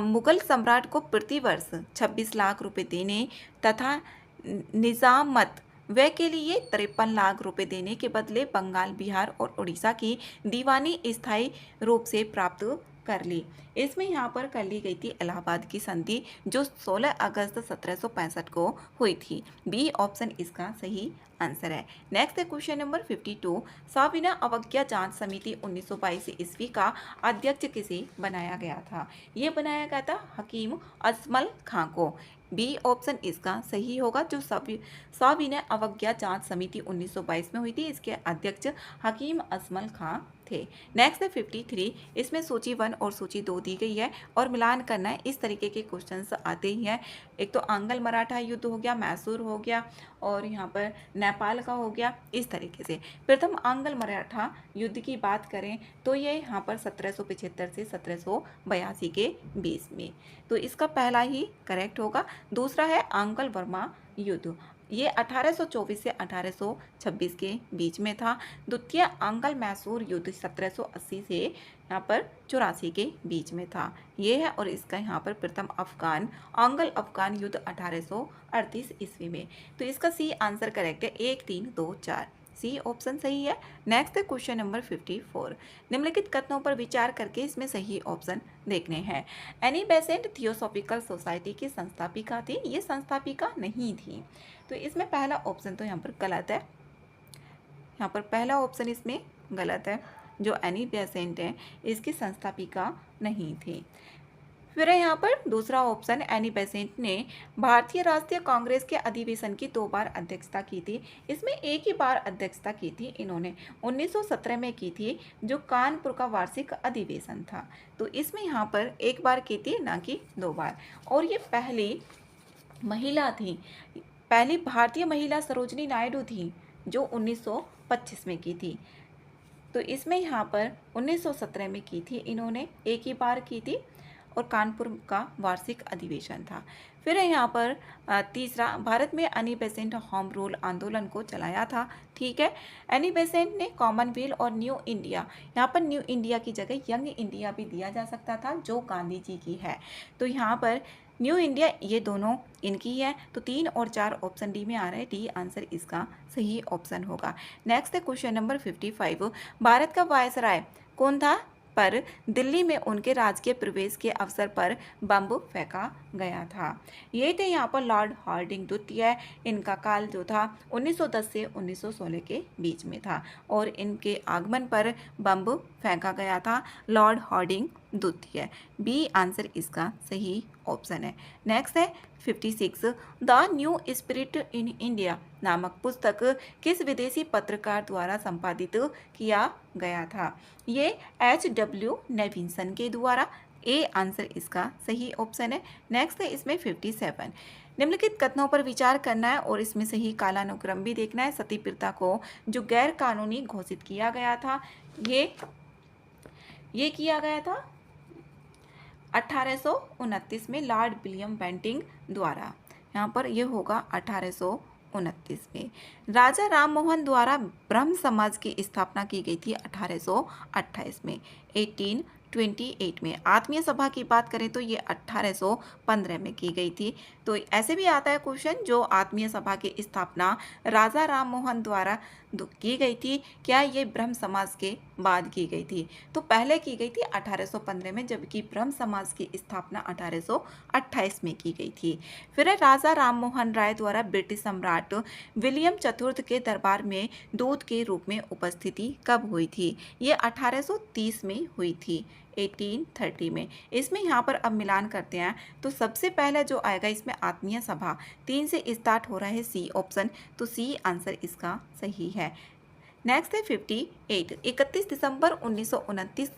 मुगल सम्राट को प्रति वर्ष 26 लाख रुपए देने तथा निजामत व्यय के लिए 53 लाख रुपए देने के बदले बंगाल, बिहार और उड़ीसा की दीवानी स्थायी रूप से प्राप्त कर ली। इसमें यहाँ पर कर ली गई थी इलाहाबाद की संधि जो 16 अगस्त 1765 को हुई थी। बी ऑप्शन इसका सही आंसर है। नेक्स्ट है क्वेश्चन नंबर 52। सविनय अवज्ञा जांच समिति 1922 ईस्वी का अध्यक्ष किसे बनाया गया था? ये बनाया गया था हकीम अजमल खां को। बी ऑप्शन इसका सही होगा। जो सविनय अवज्ञा जांच समिति 1922 में हुई थी, इसके अध्यक्ष हकीम अजमल खां थे। नेक्स्ट है 53। इसमें सूची 1 और सूची 2 दी गई है और मिलान करना है। इस तरीके के क्वेश्चंस आते ही हैं। एक तो आंग्ल मराठा युद्ध हो गया, मैसूर हो गया और यहाँ पर नेपाल का हो गया, इस तरीके से। प्रथम आंग्ल मराठा युद्ध की बात करें तो ये यहाँ पर 1775 से 1782 के बीच में, तो इसका पहला ही करेक्ट होगा। दूसरा है आंग्ल वर्मा युद्ध, ये 1824 से 1826 के बीच में था। द्वितीय आंग्ल मैसूर युद्ध 1780 से यहाँ पर 84 के बीच में था, ये है। और इसका यहाँ पर प्रथम आंग्ल अफगान युद्ध 1838 ईस्वी में। तो इसका सी आंसर करेक्ट है, 1 3 2 4, सी ऑप्शन सही है। नेक्स्ट है क्वेश्चन नंबर 54। निम्नलिखित कथनों पर विचार करके इसमें सही ऑप्शन देखने हैं। एनी बेसेंट थियोसॉफिकल सोसाइटी की संस्थापिका थी, ये संस्थापिका नहीं थी। तो इसमें पहला ऑप्शन तो यहाँ पर गलत है, यहाँ पर पहला ऑप्शन इसमें गलत है। जो एनी बेसेंट है इसकी संस्थापिका नहीं थी। फिर यहाँ पर दूसरा ऑप्शन, एनी बेसेंट ने भारतीय राष्ट्रीय कांग्रेस के अधिवेशन की 2 बार अध्यक्षता की थी। इसमें एक ही बार अध्यक्षता की थी इन्होंने, 1917 में की थी, जो कानपुर का वार्षिक अधिवेशन था। तो इसमें यहाँ पर एक बार की थी, ना कि 2 बार। और ये पहली महिला थी, पहली भारतीय महिला सरोजनी नायडू थी, जो 1925 में की थी। तो इसमें यहाँ पर 1917 में की थी इन्होंने, एक ही बार की थी, और कानपुर का वार्षिक अधिवेशन था। फिर यहाँ पर तीसरा, भारत में एनी बेसेंट होम रूल आंदोलन को चलाया था। ठीक है, एनी बेसेंट ने कॉमनवेल्थ और न्यू इंडिया, यहाँ पर न्यू इंडिया की जगह यंग इंडिया भी दिया जा सकता था, जो गांधी जी की है। तो यहाँ पर न्यू इंडिया ये दोनों इनकी है। तो 3 और 4 ऑप्शन डी में आ रहा है, डी आंसर इसका सही ऑप्शन होगा। नेक्स्ट है क्वेश्चन नंबर 55। भारत का वायसराय कौन था? पर दिल्ली में उनके राजकीय प्रवेश के अवसर पर बम फेंका गया था। ये थे यहाँ पर लॉर्ड हार्डिंग द्वितीय। इनका काल जो था 1910 से 1916 के बीच में था और इनके आगमन पर बम फेंका गया था, लॉर्ड हार्डिंग द्वितीय। बी आंसर इसका सही ऑप्शन है। नेक्स्ट है 56। The new spirit in India नामक पुस्तक किस विदेशी पत्रकार द्वारा संपादित किया गया था? ये H.W. नेविंसन के द्वारा। ए आंसर इसका सही ऑप्शन है। नेक्स्ट है इसमें 57। निम्नलिखित कथनों पर विचार करना है और इसमें सही कालानुक्रम भी देखना है। सती प्रथा को जो गैर कानूनी घोषित किया गया था, ये किया गया था 1829 में लॉर्ड विलियम बेंटिंग द्वारा। यहाँ पर ये होगा 1829 में। राजा राम मोहन द्वारा ब्रह्म समाज की स्थापना की गई थी 1828 में, 1828 में। आत्मीय सभा की बात करें तो ये 1815 में की गई थी। तो ऐसे भी आता है क्वेश्चन, जो आत्मीय सभा की स्थापना राजा राम मोहन द्वारा की गई थी, क्या ये ब्रह्म समाज के बाद की गई थी? तो पहले की गई थी 1815 में, जबकि ब्रह्म समाज की स्थापना 1828 में की गई थी। फिर राजा राम मोहन राय द्वारा ब्रिटिश सम्राट विलियम चतुर्थ के दरबार में दूत के रूप में उपस्थिति कब हुई थी? ये 1830 में हुई थी, 1830 में। इसमें यहाँ पर अब मिलान करते हैं तो सबसे पहले जो आएगा इसमें आत्मीय सभा 3 से स्टार्ट हो रहा है, सी ऑप्शन। तो सी आंसर इसका सही है। नेक्स्ट है 58। 31 दिसंबर 1929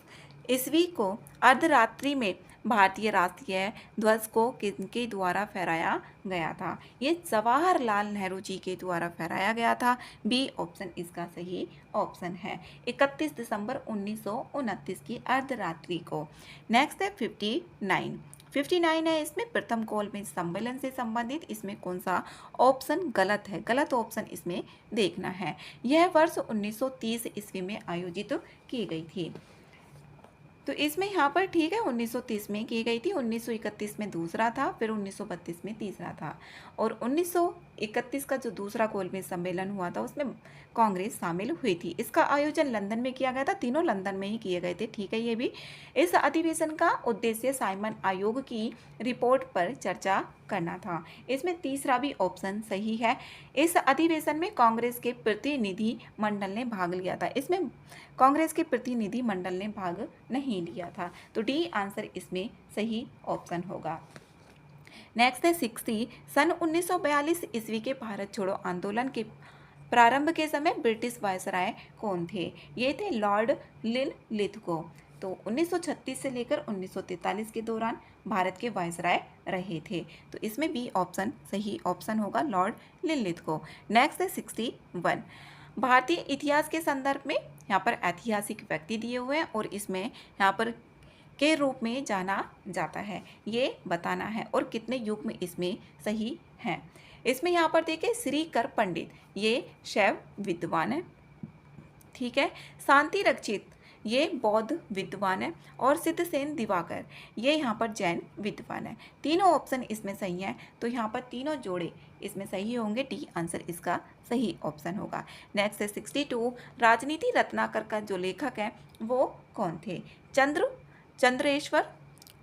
ईस्वी को अर्धरात्रि में भारतीय राष्ट्रीय ध्वज को किनके द्वारा फहराया गया था? ये जवाहरलाल नेहरू जी के द्वारा फहराया गया था। बी ऑप्शन इसका सही ऑप्शन है, 31 दिसंबर 1929 की अर्धरात्रि को। नेक्स्ट है 59 है। इसमें प्रथम गोलमेज सम्मेलन से संबंधित इसमें कौन सा ऑप्शन गलत है? गलत ऑप्शन इसमें देखना है। यह वर्ष 1930 ईस्वी में आयोजित की गई थी। तो इसमें यहाँ पर ठीक है 1930 में की गई थी, 1931 में दूसरा था, फिर 1932 में तीसरा था और 1931 का जो दूसरा गोलमेज सम्मेलन हुआ था उसमें कांग्रेस शामिल हुई थी। इसका आयोजन लंदन में किया गया था, तीनों लंदन में ही किए गए थे, ठीक है। ये भी इस अधिवेशन का उद्देश्य साइमन आयोग की रिपोर्ट पर चर्चा करना था। इसमें तीसरा भी ऑप्शन सही है। इस अधिवेशन में कांग्रेस के प्रतिनिधि मंडल ने भाग लिया था। इसमें कांग्रेस के प्रतिनिधि मंडल ने भाग नहीं लिया था, तो डी आंसर इसमें सही ऑप्शन होगा। नेक्स्ट है 60। सन 1942 ईस्वी के भारत छोड़ो आंदोलन के प्रारंभ के समय ब्रिटिश वायसराय कौन थे? ये थे लॉर्ड लिनलिथगो। तो 1936 से लेकर 1943 के दौरान भारत के वायसराय रहे थे, तो इसमें बी ऑप्शन सही ऑप्शन होगा, लॉर्ड लिनलिथगो। नेक्स्ट है 61। भारतीय इतिहास के संदर्भ में यहाँ पर ऐतिहासिक व्यक्ति दिए हुए हैं और इसमें यहाँ पर के रूप में जाना जाता है, ये बताना है और कितने युग में इसमें सही है। इसमें यहाँ पर देखिए श्रीकर पंडित, ये शैव विद्वान है, ठीक है। शांति रक्षित, ये बौद्ध विद्वान है और सिद्धसेन दिवाकर, ये यहाँ पर जैन विद्वान है। तीनों ऑप्शन इसमें सही हैं, तो यहाँ पर तीनों जोड़े इसमें सही होंगे, डी आंसर इसका सही ऑप्शन होगा। नेक्स्ट है 62। राजनीति रत्नाकर का जो लेखक है वो कौन थे? चंद्रेश्वर,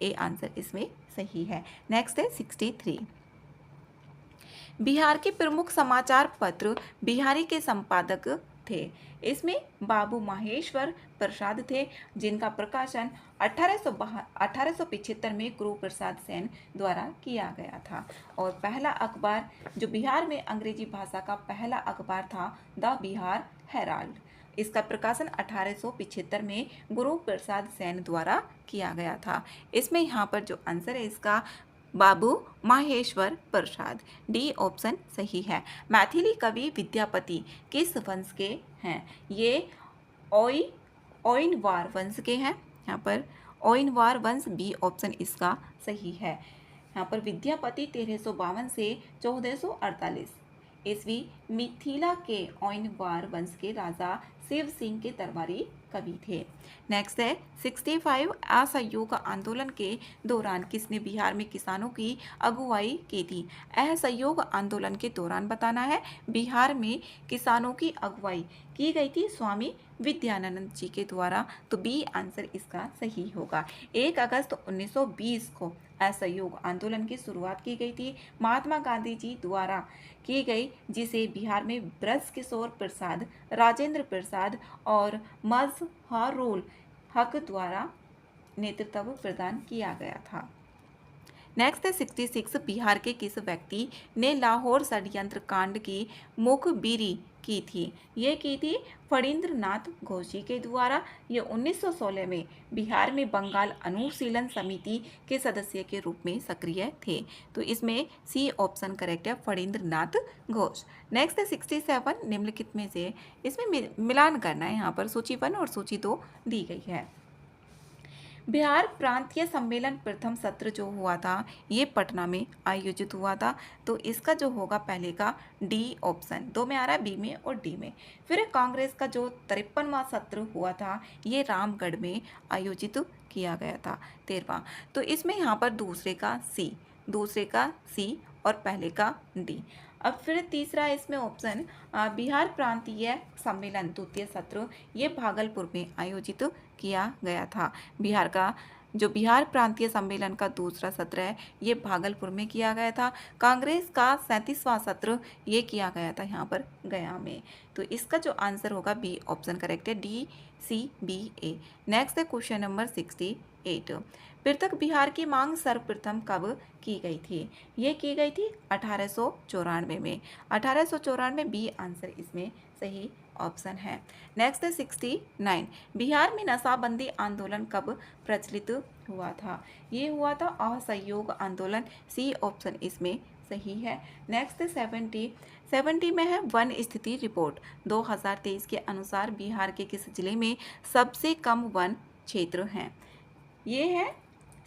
ए आंसर इसमें सही है। नेक्स्ट है 63। बिहार के प्रमुख समाचार पत्र बिहारी के संपादक थे। इसमें बाबू माहेश्वर प्रसाद थे, जिनका प्रकाशन 1875 में गुरु प्रसाद सेन द्वारा किया गया था। और पहला अखबार जो बिहार में अंग्रेजी भाषा का पहला अखबार था, द बिहार हेराल्ड, इसका प्रकाशन 1875 में गुरु प्रसाद सेन द्वारा किया गया था। इसमें यहाँ पर जो आंसर है इसका बाबू माहेश्वर प्रसाद, डी ऑप्शन सही है। मैथिली कवि विद्यापति किस वंश के हैं? ये ओइनवार वंश के हैं, यहाँ पर ओइनवार वंश, बी ऑप्शन इसका सही है। यहाँ पर विद्यापति 1352 से 1448 ईस्वी मिथिला के ओइनवार वंश के राजा शिव सिंह के दरबारी कवि थे। नेक्स्ट है 65। असहयोग आंदोलन के दौरान किसने बिहार में किसानों की अगुवाई की थी? असहयोग आंदोलन के दौरान बताना है, बिहार में किसानों की अगुवाई की गई थी स्वामी विद्यानंद जी के द्वारा, तो बी आंसर इसका सही होगा। 1 अगस्त 1920 को असहयोग आंदोलन की शुरुआत की गई थी महात्मा गांधी जी द्वारा की गई, जिसे बिहार में ब्रज किशोर प्रसाद, राजेंद्र प्रसाद और मजहरुल हक द्वारा नेतृत्व प्रदान किया गया था। नेक्स्ट है 66। बिहार के किस व्यक्ति ने लाहौर षड्यंत्र कांड की मुखबिरी की थी? ये की थी फणींद्र नाथ घोष जी के द्वारा। ये 1916 में बिहार में बंगाल अनुशीलन समिति के सदस्य के रूप में सक्रिय थे, तो इसमें सी ऑप्शन करेक्ट है, फणींद्र नाथ घोष। नेक्स्ट है 67। निम्नलिखित में से इसमें मिलान करना है, यहाँ पर सूची 1 और सूची 2 दी गई है। बिहार प्रांतीय सम्मेलन प्रथम सत्र जो हुआ था ये पटना में आयोजित हुआ था, तो इसका जो होगा पहले का डी ऑप्शन, 2 में आ रहा है, बी में और डी में। फिर कांग्रेस का जो 53वां सत्र हुआ था ये रामगढ़ में आयोजित किया गया था, 13वां, तो इसमें यहाँ पर दूसरे का सी और पहले का डी। अब फिर तीसरा इसमें ऑप्शन बिहार प्रांतीय सम्मेलन द्वितीय सत्र ये भागलपुर में आयोजित किया गया था। बिहार प्रांतीय सम्मेलन का दूसरा सत्र है ये भागलपुर में किया गया था। कांग्रेस का 37वां सत्र ये किया गया था यहाँ पर गया में, तो इसका जो आंसर होगा बी ऑप्शन करेक्ट है, DCBA। नेक्स्ट है क्वेश्चन नंबर 68। पृथक बिहार की मांग सर्वप्रथम कब की गई थी? ये की गई थी 1894 में, 1894, बी आंसर इसमें सही ऑप्शन है। नेक्स्ट है 69। बिहार में नशाबंदी आंदोलन कब प्रचलित हुआ था? ये हुआ था असहयोग आंदोलन, सी ऑप्शन इसमें सही है। नेक्स्ट है 70 में है वन स्थिति रिपोर्ट 2023 के अनुसार बिहार के किस जिले में सबसे कम वन क्षेत्र हैं? ये है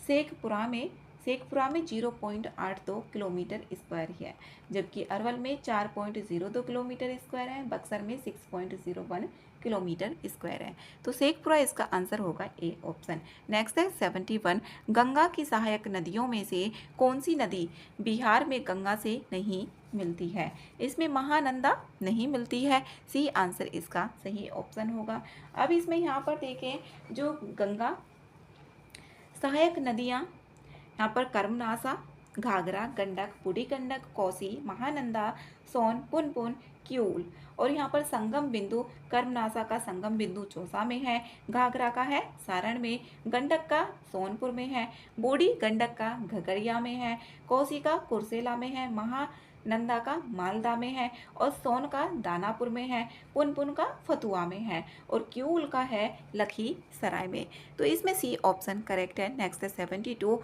शेखपुरा में 0.82 किलोमीटर स्क्वायर है, जबकि अरवल में 4.02 किलोमीटर स्क्वायर है, बक्सर में 6.01 किलोमीटर स्क्वायर है। तो शेखपुरा इसका आंसर होगा ए ऑप्शन। नेक्स्ट है 71, गंगा की सहायक नदियों में से कौन सी नदी बिहार में गंगा से नहीं मिलती है? इसमें महानंदा नहीं मिलती है, सी आंसर इसका सही ऑप्शन होगा। अब इसमें यहाँ पर देखें जो गंगा सहायक नदियाँ यहाँ पर कर्मनाशा, घाघरा, गंडक, बूढ़ी गंडक, कोसी, महानंदा, सोन, पुनपुन, क्यूल। और यहाँ पर संगम बिंदु, कर्मनाशा का संगम बिंदु चौसा में है, घाघरा का है सारण में, गंडक का सोनपुर में है, बूढ़ी गंडक का घगरिया में है, कोसी का कुर्सेला में है, महानंदा का मालदा में है, और सोन का दानापुर में है, पुनपुन का फतुआ में है, और क्यूल का है लखीसराय में। तो इसमें सी ऑप्शन करेक्ट है। नेक्स्ट है 72,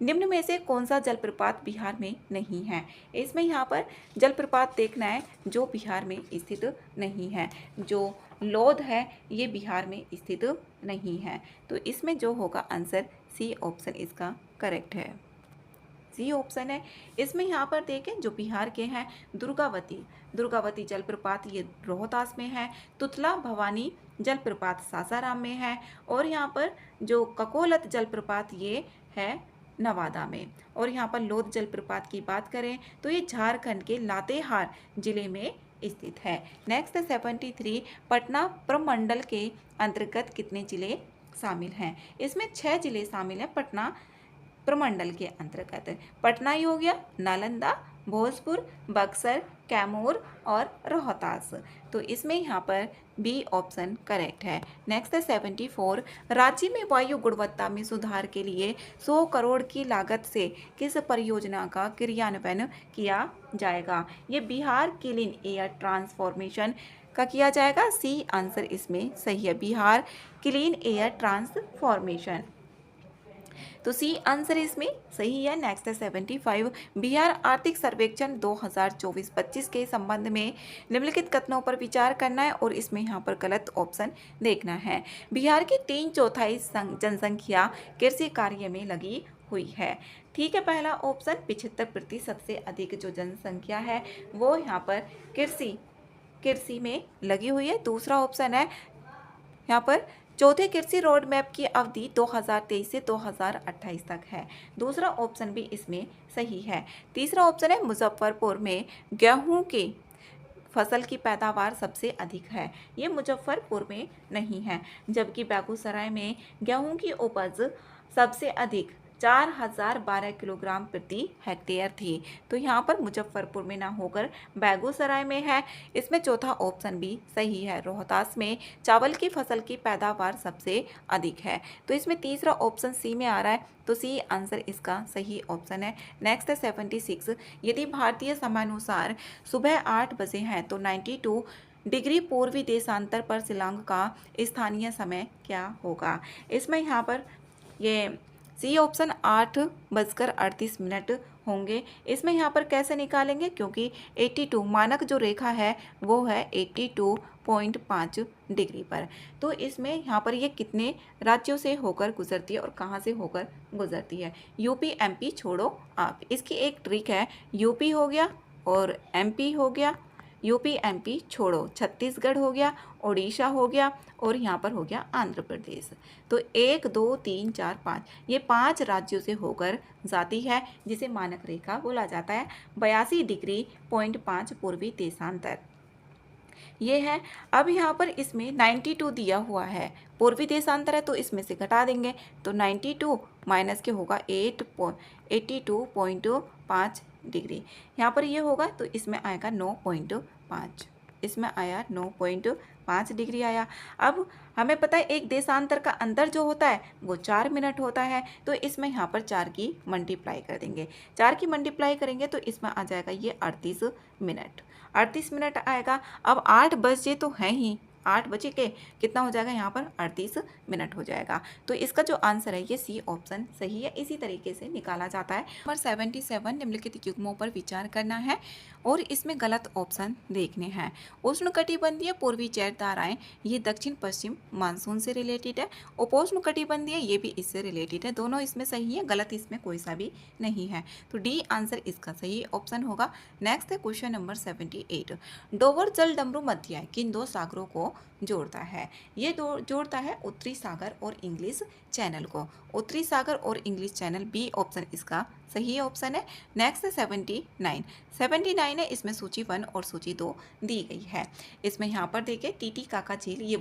निम्न में से कौन सा जलप्रपात बिहार में नहीं है? इसमें यहाँ पर जलप्रपात देखना है जो बिहार में स्थित नहीं है। जो लोध है ये बिहार में स्थित नहीं है। तो इसमें जो होगा आंसर सी ऑप्शन इसका करेक्ट है, सी ऑप्शन है। इसमें यहाँ पर देखें जो बिहार के हैं दुर्गावती जलप्रपात ये रोहतास में है, तुतला भवानी जलप्रपात सासाराम में है, और यहाँ पर जो ककोलत जलप्रपात ये है नवादा में। और यहाँ पर लोध जलप्रपात की बात करें तो ये झारखंड के लातेहार जिले में स्थित है। नेक्स्ट 73, पटना प्रमंडल के अंतर्गत कितने जिले शामिल हैं? इसमें 6 जिले शामिल हैं पटना प्रमंडल के अंतर्गत। पटना ही हो गया, नालंदा, भोजपुर, बक्सर, कैमूर और रोहतास। तो इसमें यहाँ पर बी ऑप्शन करेक्ट है। नेक्स्ट है 74, राज्य में वायु गुणवत्ता में सुधार के लिए 100 करोड़ की लागत से किस परियोजना का क्रियान्वयन किया जाएगा? ये बिहार क्लीन एयर ट्रांसफॉर्मेशन का किया जाएगा, सी आंसर इसमें सही है, बिहार क्लीन एयर ट्रांसफॉर्मेशन। तो सी आंसर इसमें सही है। नेक्स्ट है 75, बिहार आर्थिक सर्वेक्षण 2024-25 के संबंध में निम्नलिखित कथनों पर विचार करना है, और इसमें यहाँ पर गलत ऑप्शन देखना है। बिहार की 3/4 जनसंख्या कृषि कार्य में लगी हुई है। ठीक है, पहला ऑप्शन 75% से अधिक जो जनसंख्या है वो यहाँ पर कृषि में लगी हुई है। दूसरा ऑप्शन है यहाँ पर चौथे कृषि रोड मैप की अवधि 2023 से 2028 तक है। दूसरा ऑप्शन भी इसमें सही है। तीसरा ऑप्शन है मुजफ्फरपुर में गेहूं की फसल की पैदावार सबसे अधिक है, ये मुजफ्फरपुर में नहीं है, जबकि बेगूसराय में गेहूं की उपज सबसे अधिक 4012 किलोग्राम प्रति हेक्टेयर थी। तो यहाँ पर मुजफ्फरपुर में ना होकर बेगूसराय में है। इसमें चौथा ऑप्शन भी सही है, रोहतास में चावल की फसल की पैदावार सबसे अधिक है। तो इसमें तीसरा ऑप्शन सी में आ रहा है, तो सी आंसर इसका सही ऑप्शन है। नेक्स्ट है 76, यदि भारतीय समयानुसार सुबह 8 बजे हैं तो 92 डिग्री पूर्वी देशांतर पर शिलांग का स्थानीय समय क्या होगा? इसमें यहाँ पर ये सी ऑप्शन 8:38 होंगे। इसमें यहाँ पर कैसे निकालेंगे, क्योंकि 82 मानक जो रेखा है वो है 82.5 डिग्री पर। तो इसमें यहाँ पर ये कितने राज्यों से होकर गुजरती है और कहाँ से होकर गुजरती है? यूपी एमपी छोड़ो आप, इसकी एक ट्रिक है, यूपी हो गया और एमपी हो गया, यूपी एमपी छोड़ो, छत्तीसगढ़ हो गया, उड़ीसा हो गया, और यहाँ पर हो गया आंध्र प्रदेश। तो 1 2 3 4 5 ये 5 राज्यों से होकर जाती है, जिसे मानक रेखा बोला जाता है। 82.5 पूर्वी देशांतर ये है। अब यहाँ पर इसमें 92 दिया हुआ है, पूर्वी देशांतर है तो इसमें से घटा देंगे, तो 92 माइनस के होगा 82.5 डिग्री। यहाँ पर ये होगा तो इसमें आएगा 9.5, इसमें आया 9.5 डिग्री आया। अब हमें पता है एक देशांतर का अंतर जो होता है वो 4 मिनट होता है, तो इसमें यहाँ पर 4 की मल्टीप्लाई कर देंगे, 4 की मल्टीप्लाई करेंगे तो इसमें आ जाएगा ये 38 मिनट, 38 मिनट आएगा। अब 8 बजे तो हैं ही, 8 बजे के कितना हो जाएगा यहाँ पर 38 मिनट हो जाएगा। तो इसका जो आंसर है ये सी ऑप्शन सही है। इसी तरीके से निकाला जाता है। नंबर 77 निम्नलिखित युग्मों पर विचार करना है और इसमें गलत ऑप्शन देखने हैं। उष्णकटिबंधीय पूर्वी जैव धाराएं ये दक्षिण पश्चिम मानसून से रिलेटेड है, उपोष्णकटिबंधीय ये भी इससे रिलेटेड है, दोनों इसमें सही है, गलत इसमें कोई सा भी नहीं है। तो डी आंसर इसका सही ऑप्शन होगा। नेक्स्ट है क्वेश्चन नंबर 78, डोवर जल डमरू मध्य किन 2 सागरों को जोड़ता है। ये जोड़ता है उत्तरी सागर और इंग्लिश चैनल को। उत्तरी सागर और इंग्लिश चैनल, बी ऑप्शन इसका सही ऑप्शन है। नेक्स्ट है 79। 79 है, इसमें सूची 1 और सूची 2 दी गई है। इसमें यहाँ पर देखिए टीटीकाका झील, ये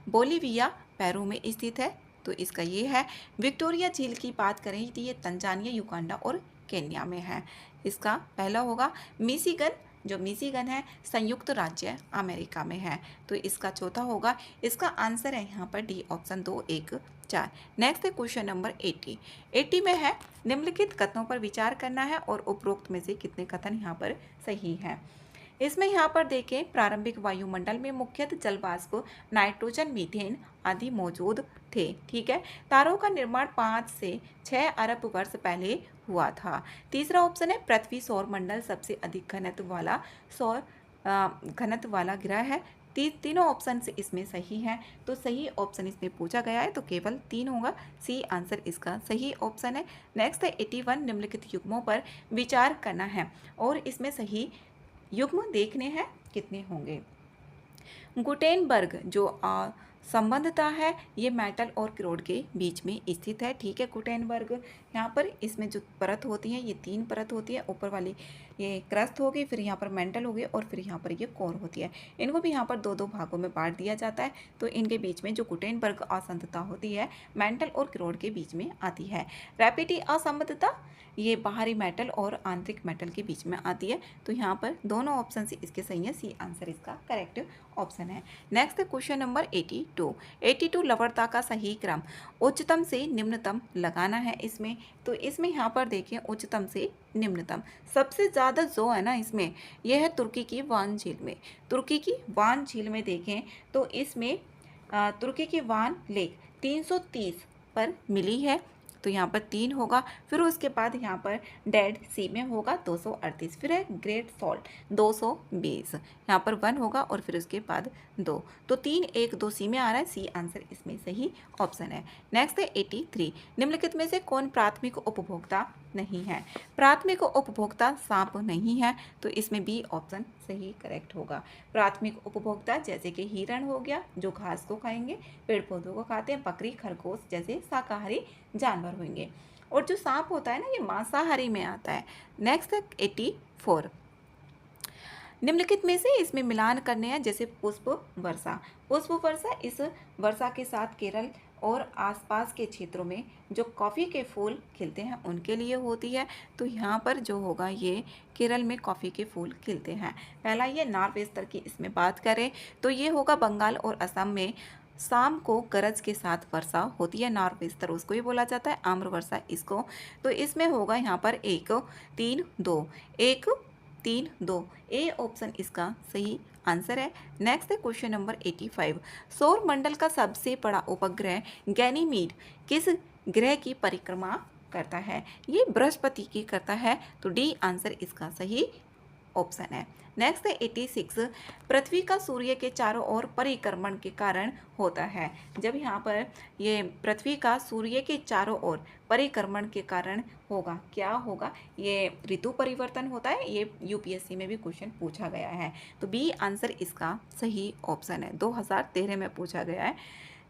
बोलीविया पेरू में स्थित है, तो इसका ये है। विक्टोरिया झील की बात करें तो ये तंजानिया, युगांडा और केन्या में है। इसका पहला होगा मिशिगन, जो मिशिगन है संयुक्त राज्य अमेरिका में है, तो इसका चौथा होगा। इसका आंसर है यहाँ पर डी ऑप्शन 2, 1, 4। नेक्स्ट है क्वेश्चन नंबर 80। 80 में है निम्नलिखित कथनों पर विचार करना है और उपरोक्त में से कितने कथन यहाँ पर सही है। इसमें यहाँ पर देखें प्रारंभिक वायुमंडल में मुख्यतः जल वाष्प, नाइट्रोजन, मीथेन आदि मौजूद थे। ठीक है। तारों का निर्माण 5 से 6 अरब वर्ष पहले हुआ था। तीसरा ऑप्शन है पृथ्वी सौरमंडल सबसे अधिक घनत्व वाला ग्रह है। तीनों ऑप्शन से इसमें सही है, तो सही ऑप्शन इसमें पूछा गया है तो केवल 3 होगा। सी आंसर इसका सही ऑप्शन है। नेक्स्ट है 81, निम्नलिखित युग्मों पर विचार करना है और इसमें सही युग्म देखने हैं कितने होंगे। गुटेनबर्ग जो संबंधता है ये मेटल और क्रोड के बीच में स्थित है। ठीक है। गुटेनबर्ग यहाँ पर इसमें जो परत होती है ये 3 परत होती है। ऊपर वाली ये क्रस्ट होगी, फिर यहाँ पर मेंटल होगी और फिर यहाँ पर ये कोर होती है। इनको भी यहाँ पर 2-2 भागों में बांट दिया जाता है, तो इनके बीच में जो गुटेनबर्ग असंबद्धता होती है मेंटल और क्रोड के बीच में आती है। रैपिडी असंबद्धता ये बाहरी मेटल और आंतरिक मेटल के बीच में आती है, तो यहाँ पर दोनों ऑप्शन से इसके सही है। सी आंसर इसका करेक्ट ऑप्शन है। नेक्स्ट है क्वेश्चन नंबर 82। 82 लवणता का सही क्रम उच्चतम से निम्नतम लगाना है इसमें, तो इसमें यहाँ पर देखें उच्चतम से निम्नतम सबसे ज़्यादा जो है ना इसमें यह है तुर्की की वान झील में। तुर्की की वान झील में देखें तो इसमें तुर्की की वान लेक 330 पर मिली है, तो यहाँ पर 3 होगा। फिर उसके बाद यहाँ पर डेड सी में होगा 238, फिर है ग्रेट सॉल्ट 220, यहाँ पर 1 होगा और फिर उसके बाद 2, तो 3, 1, 2 सी में आ रहा है। सी आंसर इसमें सही ऑप्शन है। नेक्स्ट है 83, निम्नलिखित में से कौन प्राथमिक उपभोक्ता नहीं है। प्राथमिक उपभोक्ता सांप नहीं है, तो इसमें बी ऑप्शन सही करेक्ट होगा। प्राथमिक उपभोक्ता जैसे कि हिरण हो गया जो घास को खाएंगे, पेड़ पौधों को खाते हैं, बकरी, खरगोश जैसे शाकाहारी जानवर होंगे, और जो सांप होता है ना ये मांसाहारी में आता है। नेक्स्ट है 84, निम्नलिखित में से इसमें मिलान करने हैं जैसे पुष्प वर्षा। पुष्प वर्षा इस वर्षा के साथ केरल और आसपास के क्षेत्रों में जो कॉफ़ी के फूल खिलते हैं उनके लिए होती है, तो यहाँ पर जो होगा ये केरल में कॉफ़ी के फूल खिलते हैं। पहला ये नॉर्वेस्टर की इसमें बात करें तो ये होगा बंगाल और असम में शाम को गरज के साथ वर्षा होती है। नॉर्वेस्टर उसको ही बोला जाता है, आम्र वर्षा इसको। तो इसमें होगा यहाँ पर 1, 3, 2, 1, 3, 2, ए ऑप्शन इसका सही आंसर है। नेक्स्ट है क्वेश्चन नंबर 85, सौर मंडल का सबसे बड़ा उपग्रह गैनीमीड किस ग्रह की परिक्रमा करता है। ये बृहस्पति की करता है, तो डी आंसर इसका सही ऑप्शन है। नेक्स्ट है 86, पृथ्वी का सूर्य के चारों ओर परिक्रमण के कारण होता है। जब यहाँ पर ये पृथ्वी का सूर्य के चारों ओर परिक्रमण के कारण होगा, क्या होगा, ये ऋतु परिवर्तन होता है। ये यूपीएससी में भी क्वेश्चन पूछा गया है, तो बी आंसर इसका सही ऑप्शन है। 2013 में पूछा गया है।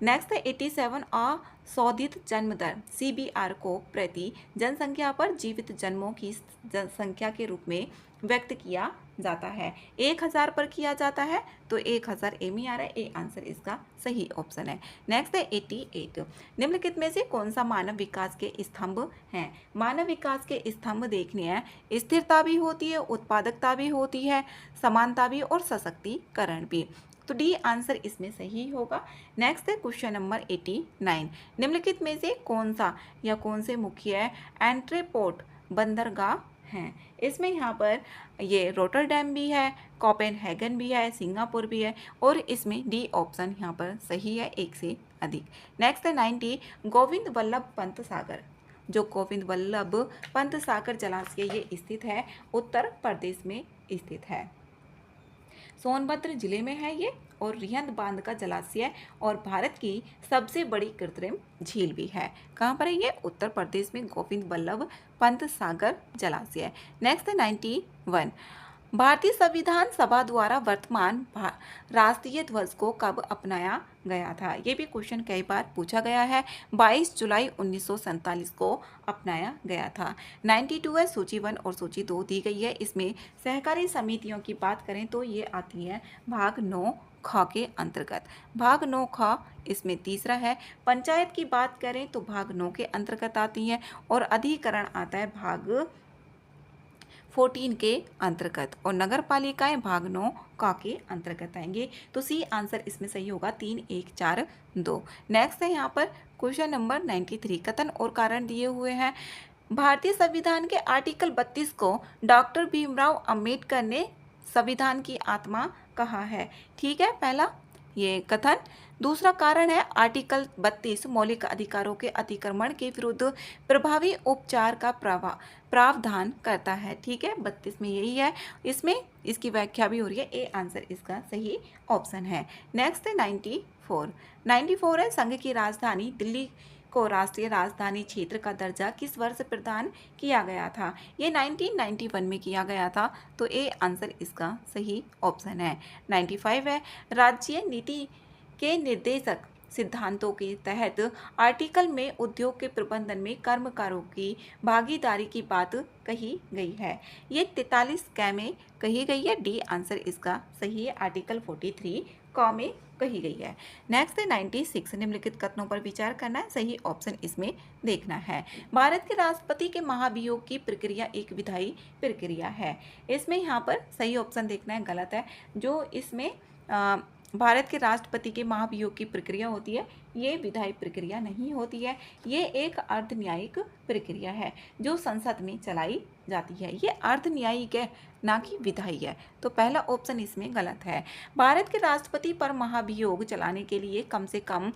नेक्स्ट है 87, अशोधित जन्म दर CBR को प्रति जनसंख्या पर जीवित जन्मों की संख्या के रूप में व्यक्त किया जाता है। 1000 पर किया जाता है, तो 1000 ए में आ रहा है। ए आंसर इसका सही ऑप्शन है। नेक्स्ट है 88, निम्नलिखित में से कौन सा मानव विकास के स्तंभ हैं। मानव विकास के स्तंभ देखने हैं, स्थिरता भी होती है, उत्पादकता भी होती है, समानता भी और सशक्तिकरण भी, तो डी आंसर इसमें सही होगा। नेक्स्ट है क्वेश्चन नंबर 89, निम्नलिखित में से कौन सा या कौन से मुख्य एंट्रीपोर्ट बंदरगाह हैं। इसमें यहाँ पर ये रोटरडैम भी है, कोपेनहेगन भी है, सिंगापुर भी है, और इसमें डी ऑप्शन यहाँ पर सही है, 1 से अधिक। नेक्स्ट है 90, गोविंद वल्लभ पंत सागर, जो गोविंद वल्लभ पंत सागर जलाशय ये स्थित है, उत्तर प्रदेश में स्थित है, सोनभद्र जिले में है ये, और रिहंद बांध का जलाशय और भारत की सबसे बड़ी कृत्रिम झील भी है। कहाँ पर है ये, उत्तर प्रदेश में गोविंद वल्लभ पंत सागर जलाशय। नेक्स्ट है 91, भारतीय संविधान सभा द्वारा वर्तमान राष्ट्रीय ध्वज को कब अपनाया गया था? ये भी क्वेश्चन कई बार पूछा गया है। 22 जुलाई 1947 को अपनाया गया था। 92 है, सूची 1 और सूची 2 दी गई है। इसमें सहकारी समितियों की बात करें तो ये आती है भाग 9 ख के अंतर्गत। भाग 9 ख इसमें तीसरा है। पंचायत की बात करें तो भाग 9 के अंतर्गत आती है और अधिकरण आता है भाग 14 के अंतर्गत और नगर पालिकाएं भाग 9 का के अंतर्गत आएंगे। तो सी आंसर इसमें सही होगा 3 1 4 2। नेक्स्ट है यहाँ पर क्वेश्चन नंबर 93। कथन और कारण दिए हुए हैं। भारतीय संविधान के आर्टिकल 32 को डॉक्टर भीमराव अंबेडकर ने संविधान की आत्मा कहा है। ठीक है, पहला ये कथन। दूसरा कारण है आर्टिकल 32 मौलिक अधिकारों के अतिक्रमण के विरुद्ध प्रभावी उपचार का प्रावधान करता है। ठीक है, 32 में यही है। इसमें इसकी व्याख्या भी हो रही है। ए आंसर इसका सही ऑप्शन है। नेक्स्ट है 94 है संघ की राजधानी दिल्ली को राष्ट्रीय राजधानी क्षेत्र का दर्जा किस वर्ष प्रदान किया गया था? ये 1991 में किया गया था। तो ए आंसर इसका सही ऑप्शन है। 95 है राज्य नीति के निर्देशक सिद्धांतों के तहत आर्टिकल में उद्योग के प्रबंधन में कर्मकारों की भागीदारी की बात कही गई है। ये 43 क में कही गई है। डी आंसर इसका सही है। आर्टिकल 43 क में कही गई है। नेक्स्ट है 96। निम्नलिखित कथनों पर विचार करना है। सही ऑप्शन इसमें देखना है। भारत के राष्ट्रपति के महाभियोग की प्रक्रिया एक विधायी प्रक्रिया है। इसमें यहाँ पर सही ऑप्शन देखना है। गलत है। जो इसमें भारत के राष्ट्रपति के महाभियोग की प्रक्रिया होती है ये विधायी प्रक्रिया नहीं होती है। ये एक अर्ध न्यायिक प्रक्रिया है जो संसद में चलाई जाती है। ये अर्ध न्यायिक है, ना कि विधायी है। तो पहला ऑप्शन इसमें गलत है। भारत के राष्ट्रपति पर महाभियोग चलाने के लिए कम से कम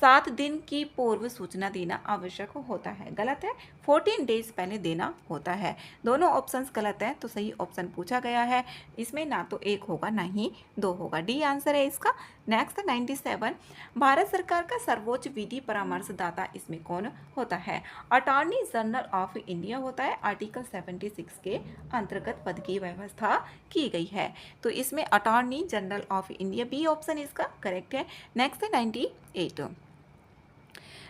7 दिन की पूर्व सूचना देना आवश्यक होता है। गलत है। 14 डेज पहले देना होता है। दोनों ऑप्शंस गलत है। तो सही ऑप्शन पूछा गया है। इसमें ना तो 1 होगा ना ही 2 होगा। डी आंसर है इसका। नेक्स्ट 97। भारत सरकार का सर्वोच्च विधि परामर्शदाता इसमें कौन होता है? अटॉर्नी जनरल ऑफ इंडिया होता है। आर्टिकल 76 के अंतर्गत पद की व्यवस्था की गई है। तो इसमें attorney general of India B option इसका करेक्ट है। नेक्स्ट है 98।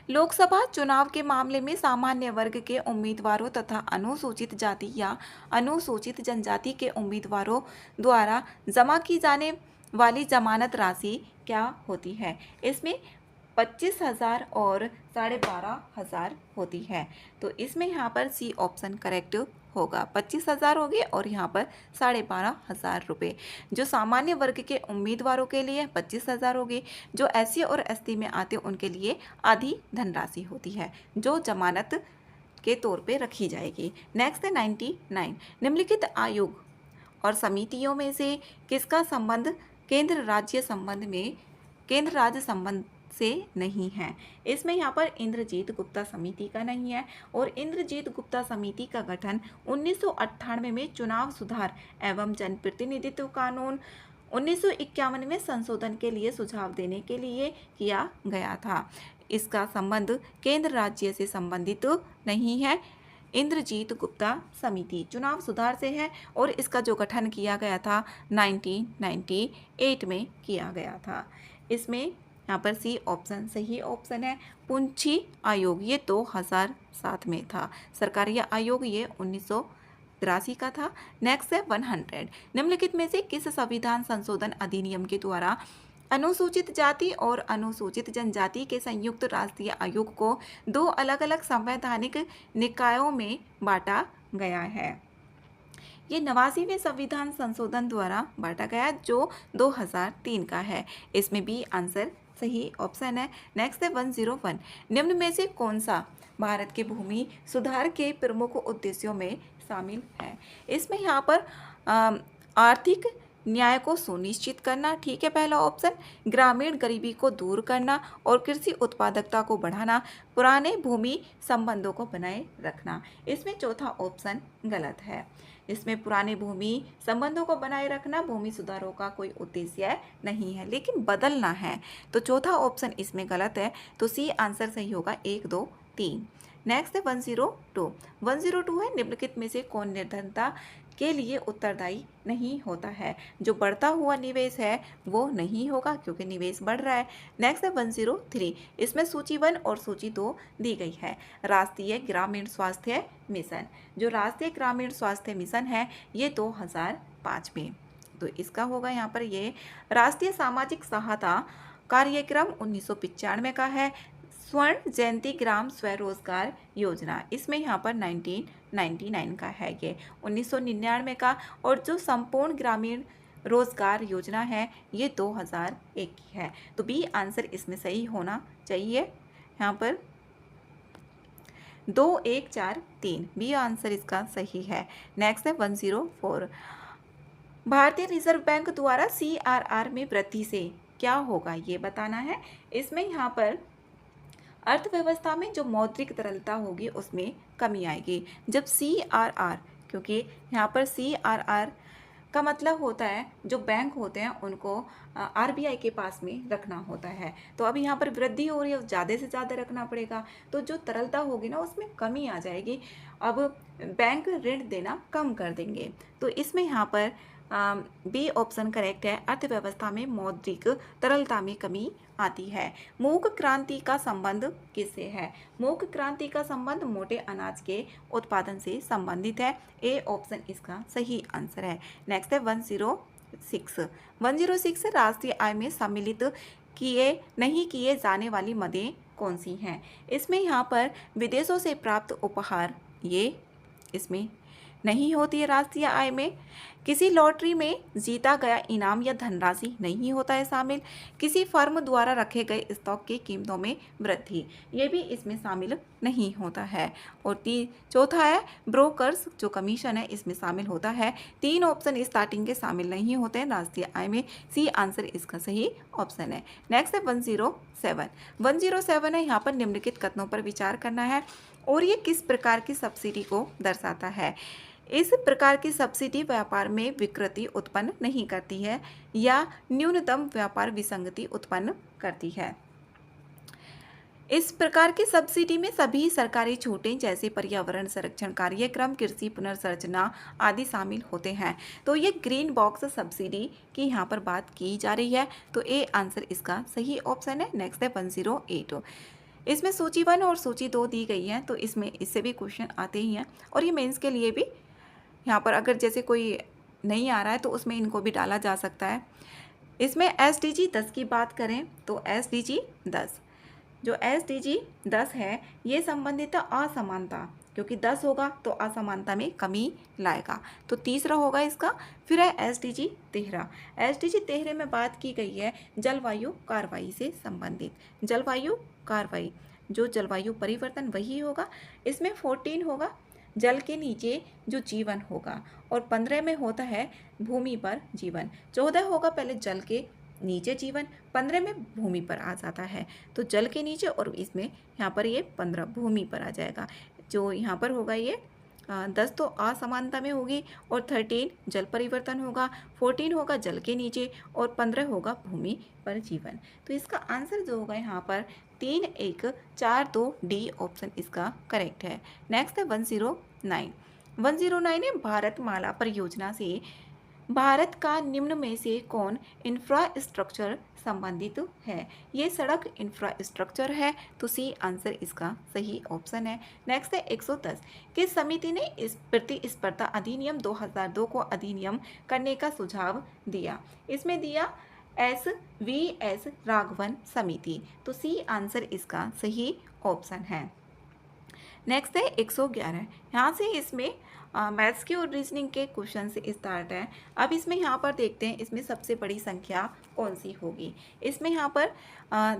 लोकसभा चुनाव के मामले में सामान्य वर्ग के उम्मीदवारों तथा अनुसूचित जाति या अनुसूचित जनजाति के उम्मीदवारों द्वारा जमा की जाने वाली जमानत राशि क्या होती है? इसमें 25,000 और 12,500 होती है। तो इसमें यहाँ पर सी ऑप्शन करेक्ट होगा। 25,000 होगी और यहाँ पर 12,500 रुपये। जो सामान्य वर्ग के उम्मीदवारों के लिए 25,000 होगी। जो SC और ST में आते उनके लिए आधी धनराशि होती है जो जमानत के तौर पे रखी जाएगी। नेक्स्ट है 99। निम्नलिखित आयोग और समितियों में से किसका संबंध केंद्र राज्य संबंध से नहीं है? इसमें यहाँ पर इंद्रजीत गुप्ता समिति का नहीं है। और इंद्रजीत गुप्ता समिति का गठन 1998 में चुनाव सुधार एवं जनप्रतिनिधित्व कानून 1951 में संशोधन के लिए सुझाव देने के लिए किया गया था। इसका संबंध केंद्र राज्य से संबंधित नहीं है। इंद्रजीत गुप्ता समिति चुनाव सुधार से है और इसका जो गठन किया गया था 1998 में किया गया था। इसमें यहाँ पर सी ऑप्शन सही ऑप्शन है। पुंछी आयोग ये 2007 में था। सरकारी आयोग ये 1983 का था। नेक्स्ट है 100। निम्नलिखित में से किस संविधान संशोधन अधिनियम के द्वारा अनुसूचित जाति और अनुसूचित जनजाति के संयुक्त राष्ट्रीय आयोग को 2 अलग अलग संवैधानिक निकायों में बांटा गया है? ये 89वें संविधान संशोधन द्वारा बांटा गया जो 2003 का है। इसमें बी आंसर सही ऑप्शन है। नेक्स्ट है 101। निम्न में से कौन सा भारत के भूमि सुधार के प्रमुख उद्देश्यों में शामिल है? इसमें यहाँ पर आर्थिक न्याय को सुनिश्चित करना, ठीक है पहला ऑप्शन, ग्रामीण गरीबी को दूर करना और कृषि उत्पादकता को बढ़ाना, पुराने भूमि संबंधों को बनाए रखना। इसमें चौथा ऑप्शन गलत है। इसमें पुराने भूमि संबंधों को बनाए रखना भूमि सुधारों का कोई उद्देश्य नहीं है लेकिन बदलना है। तो चौथा ऑप्शन इसमें गलत है। तो सी आंसर सही होगा 1 2 3। नेक्स्ट है 102। 102 है निम्नलिखित में से कौन निर्धनता के लिए उत्तरदायी नहीं होता है। जो बढ़ता हुआ निवेश है वो नहीं होगा क्योंकि निवेश बढ़ रहा है। नेक्स्ट है 103, इसमें सूची 1 और सूची 2 दी गई है। राष्ट्रीय ग्रामीण स्वास्थ्य मिशन, जो राष्ट्रीय ग्रामीण स्वास्थ्य मिशन है ये 2005 में, तो इसका होगा यहाँ पर ये राष्ट्रीय सामाजिक सहायता कार्यक्रम 1995 का है। स्वर्ण जयंती ग्राम स्वरोजगार योजना, इसमें यहाँ पर 1999 का है, ये 1999 का। और जो संपूर्ण ग्रामीण रोजगार योजना है ये 2001 की है। तो बी आंसर इसमें सही होना चाहिए। यहाँ पर 2 1 4 3 बी आंसर इसका सही है। नेक्स्ट है 104, भारतीय रिजर्व बैंक द्वारा CRR में वृद्धि से क्या होगा ये बताना है। इसमें यहाँ पर अर्थव्यवस्था में जो मौद्रिक तरलता होगी उसमें कमी आएगी जब CRR, क्योंकि यहाँ पर CRR का मतलब होता है जो बैंक होते हैं उनको RBI के पास में रखना होता है। तो अब यहाँ पर वृद्धि हो रही है, ज़्यादा से ज़्यादा रखना पड़ेगा, तो जो तरलता होगी ना उसमें कमी आ जाएगी। अब बैंक ऋण देना कम कर देंगे, तो इसमें यहाँ पर बी ऑप्शन करेक्ट है। अर्थव्यवस्था में मौद्रिक तरलता में कमी आती है। मूंग क्रांति का संबंध किससे है? मूंग क्रांति का संबंध मोटे अनाज के उत्पादन से संबंधित है। ए ऑप्शन इसका सही आंसर है। नेक्स्ट है 106, 106 राष्ट्रीय आय में सम्मिलित नहीं किए जाने वाली मदें कौन सी हैं? इसमें यहाँ पर विदेशों से प्राप्त उपहार ये इसमें नहीं होती है राष्ट्रीय आय में। किसी लॉटरी में जीता गया इनाम या धनराशि नहीं होता है शामिल। किसी फर्म द्वारा रखे गए स्टॉक की कीमतों में वृद्धि, ये भी इसमें शामिल नहीं होता है। और चौथा है ब्रोकर्स जो कमीशन है इसमें शामिल होता है। 3 ऑप्शन स्टार्टिंग के शामिल नहीं होते हैं राष्ट्रीय आय में। सी आंसर इसका सही ऑप्शन है। नेक्स्ट है 107, 107 है, यहाँ पर निम्नलिखित कथनों पर विचार करना है और ये किस प्रकार की सब्सिडी को दर्शाता है। इस प्रकार की सब्सिडी व्यापार में विकृति उत्पन्न नहीं करती है या न्यूनतम व्यापार विसंगति उत्पन्न करती है। इस प्रकार की सब्सिडी में सभी सरकारी छूटें जैसे पर्यावरण संरक्षण कार्यक्रम, कृषि पुनर्संरचना आदि शामिल होते हैं। तो ये ग्रीन बॉक्स सब्सिडी की यहाँ पर बात की जा रही है, तो ए आंसर इसका सही ऑप्शन है। नेक्स्ट है 108, इसमें सूची 1 और सूची 2 दी गई है, तो इसमें इससे भी क्वेश्चन आते ही हैं और ये मेंस के लिए भी यहाँ पर अगर जैसे कोई नहीं आ रहा है तो उसमें इनको भी डाला जा सकता है। इसमें SDG 10 की बात करें तो SDG 10, जो SDG 10 है ये संबंधित असमानता, क्योंकि 10 होगा तो असमानता में कमी लाएगा, तो तीसरा होगा इसका। फिर है SDG 13, SDG 13 में बात की गई है जलवायु कार्रवाई से संबंधित। जलवायु कार्रवाई, जो जलवायु परिवर्तन वही होगा। इसमें 14 होगा जल के नीचे जो जीवन होगा, और 15 में होता है भूमि पर जीवन। 14 होगा पहले जल के नीचे जीवन, 15 में भूमि पर आ जाता है, तो जल के नीचे, और इसमें यहाँ पर ये 15 भूमि पर आ जाएगा। जो यहाँ पर होगा ये 10 तो असमानता में होगी, और 13 जल परिवर्तन होगा, 14 होगा जल के नीचे, और 15 होगा भूमि पर जीवन। तो इसका आंसर जो होगा यहाँ पर 3 1 4 2 डी ऑप्शन इसका करेक्ट है। नेक्स्ट है 109, 109 है भारतमाला परियोजना से भारत का निम्न में से कौन इंफ्रास्ट्रक्चर संबंधित है? ये सड़क इंफ्रास्ट्रक्चर है, तो सी आंसर इसका सही ऑप्शन है। नेक्स्ट है 110, किस समिति ने इस प्रतिस्पर्धा अधिनियम 2002 को अधिनियम करने का सुझाव दिया? इसमें दिया SVS राघवन समिति, तो सी आंसर इसका सही ऑप्शन है। नेक्स्ट है 111, यहाँ से इसमें मैथ्स के और रीजनिंग के क्वेश्चन से स्टार्ट है। अब इसमें यहाँ पर देखते हैं इसमें सबसे बड़ी संख्या कौन सी होगी। इसमें यहाँ पर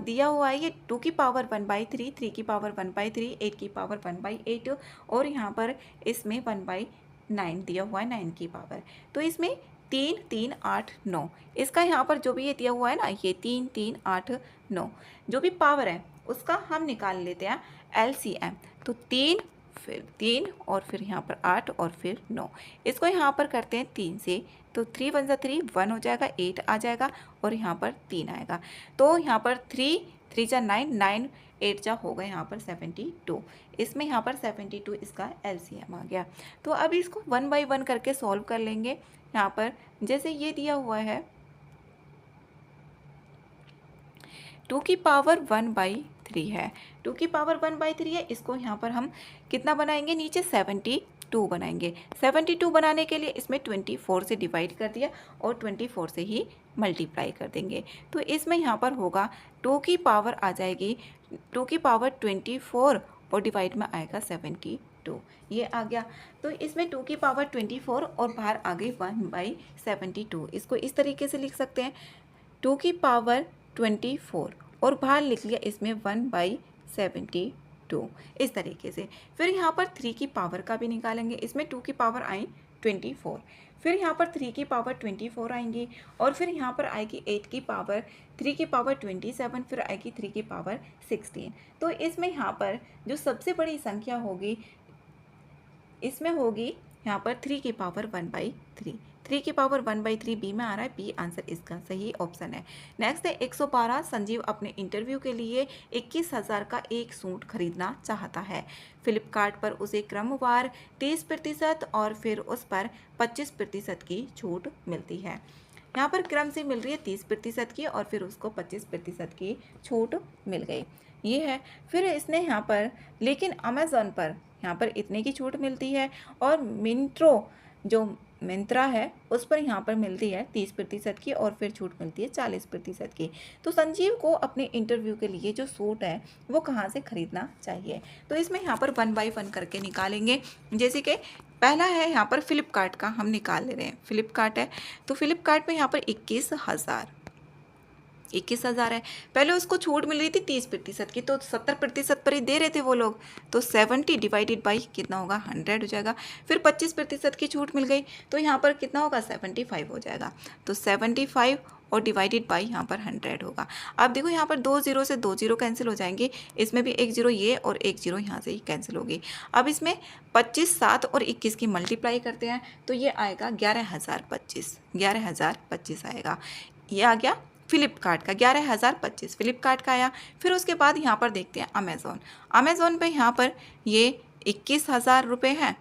दिया हुआ है ये 2 की पावर 1/3, 3 की पावर 1/3, 8 की पावर 1/8, और यहाँ पर इसमें 1/9 दिया हुआ है 9 की पावर। तो इसमें 3 3 8 9, इसका यहाँ पर जो भी ये दिया हुआ है ना, ये 3 3 8 9 जो भी पावर है उसका हम निकाल लेते हैं LCM। तो 3 फिर 3 और फिर यहाँ पर 8 और फिर 9, इसको यहाँ पर करते हैं 3 से, तो 3 1 3 1 हो जाएगा, 8 आ जाएगा और यहाँ पर 3 आएगा। तो यहाँ पर 3 3 जा 9, 9 8 जा हो गए यहाँ पर 72। इसमें यहाँ पर 72 इसका एलसीएम आ गया। तो अब इसको 1 बाई 1 करके सॉल्व कर लेंगे। यहाँ पर जैसे ये दिया हुआ है 2 की पावर 1/3 है, 2 की पावर 1/3 है। इसको यहाँ पर हम कितना बनाएंगे, नीचे 72 बनाएंगे। 72 बनाने के लिए इसमें 24 से डिवाइड कर दिया और 24 से ही मल्टीप्लाई कर देंगे। तो इसमें यहाँ पर होगा 2 की पावर आ जाएगी 2 की पावर 24 और डिवाइड में आएगा 72, ये आ गया। तो इसमें 2 की पावर 24 और बाहर आ गई 1/72। इसको इस तरीके से लिख सकते हैं, 2 की पावर 24 और बाहर लिख लिया इसमें 1/72, इस तरीके से। फिर यहाँ पर 3 की पावर का भी निकालेंगे। इसमें 2 की पावर आई 24, फिर यहाँ पर 3 की पावर 24 आएंगी और फिर यहाँ पर आएगी 8 की पावर 3 की पावर 27, फिर आएगी 3 की पावर 16। तो इसमें यहाँ पर जो सबसे बड़ी संख्या होगी इसमें होगी यहाँ पर 3 की पावर 1/3। 3 की पावर 1/3 बी में आ रहा है, बी आंसर इसका सही ऑप्शन है। नेक्स्ट है 112, संजीव अपने इंटरव्यू के लिए 21,000 का एक सूट खरीदना चाहता है। फ्लिपकार्ट पर उसे क्रमवार 30% और फिर उस पर 25% की छूट मिलती है। यहाँ पर क्रम से मिल रही है 30% की और फिर उसको 25% की छूट मिल गई, ये है। फिर इसने यहाँ पर लेकिन अमेज़ॉन पर यहाँ पर इतने की छूट मिलती है और मिंत्रा है उस पर यहाँ पर मिलती है 30% की और फिर छूट मिलती है 40% की। तो संजीव को अपने इंटरव्यू के लिए जो सूट है वो कहाँ से खरीदना चाहिए। तो इसमें यहाँ पर 1 बाई 1 करके निकालेंगे। जैसे कि पहला है यहाँ पर फ्लिपकार्ट का हम निकाल ले रहे हैं, फ्लिपकार्ट है तो फ्लिपकार्ट में यहाँ पर 21,000 है। पहले उसको छूट मिल रही थी 30% की, तो 70% पर ही दे रहे थे वो लोग। तो 70 डिवाइडेड बाई कितना होगा 100 हो जाएगा। फिर 25% की छूट मिल गई तो यहाँ पर कितना होगा 75 हो जाएगा। तो 75 और डिवाइडेड बाई यहाँ पर 100 होगा। अब देखो यहाँ पर 2 0 से 2 0 कैंसिल हो जाएंगे, इसमें भी 1 0 ये और 1 0 यहाँ से ही कैंसिल होगी। अब इसमें 25, 7 और 21 की मल्टीप्लाई करते हैं तो ये आएगा 11,025 आएगा। ये आ गया फ्लिपकार्ट का 11,025 फ्लिपकार्ट का आया। फिर उसके बाद यहाँ पर देखते हैं अमेज़ॉन पे यहाँ पर ये 21,000 रुपये हैं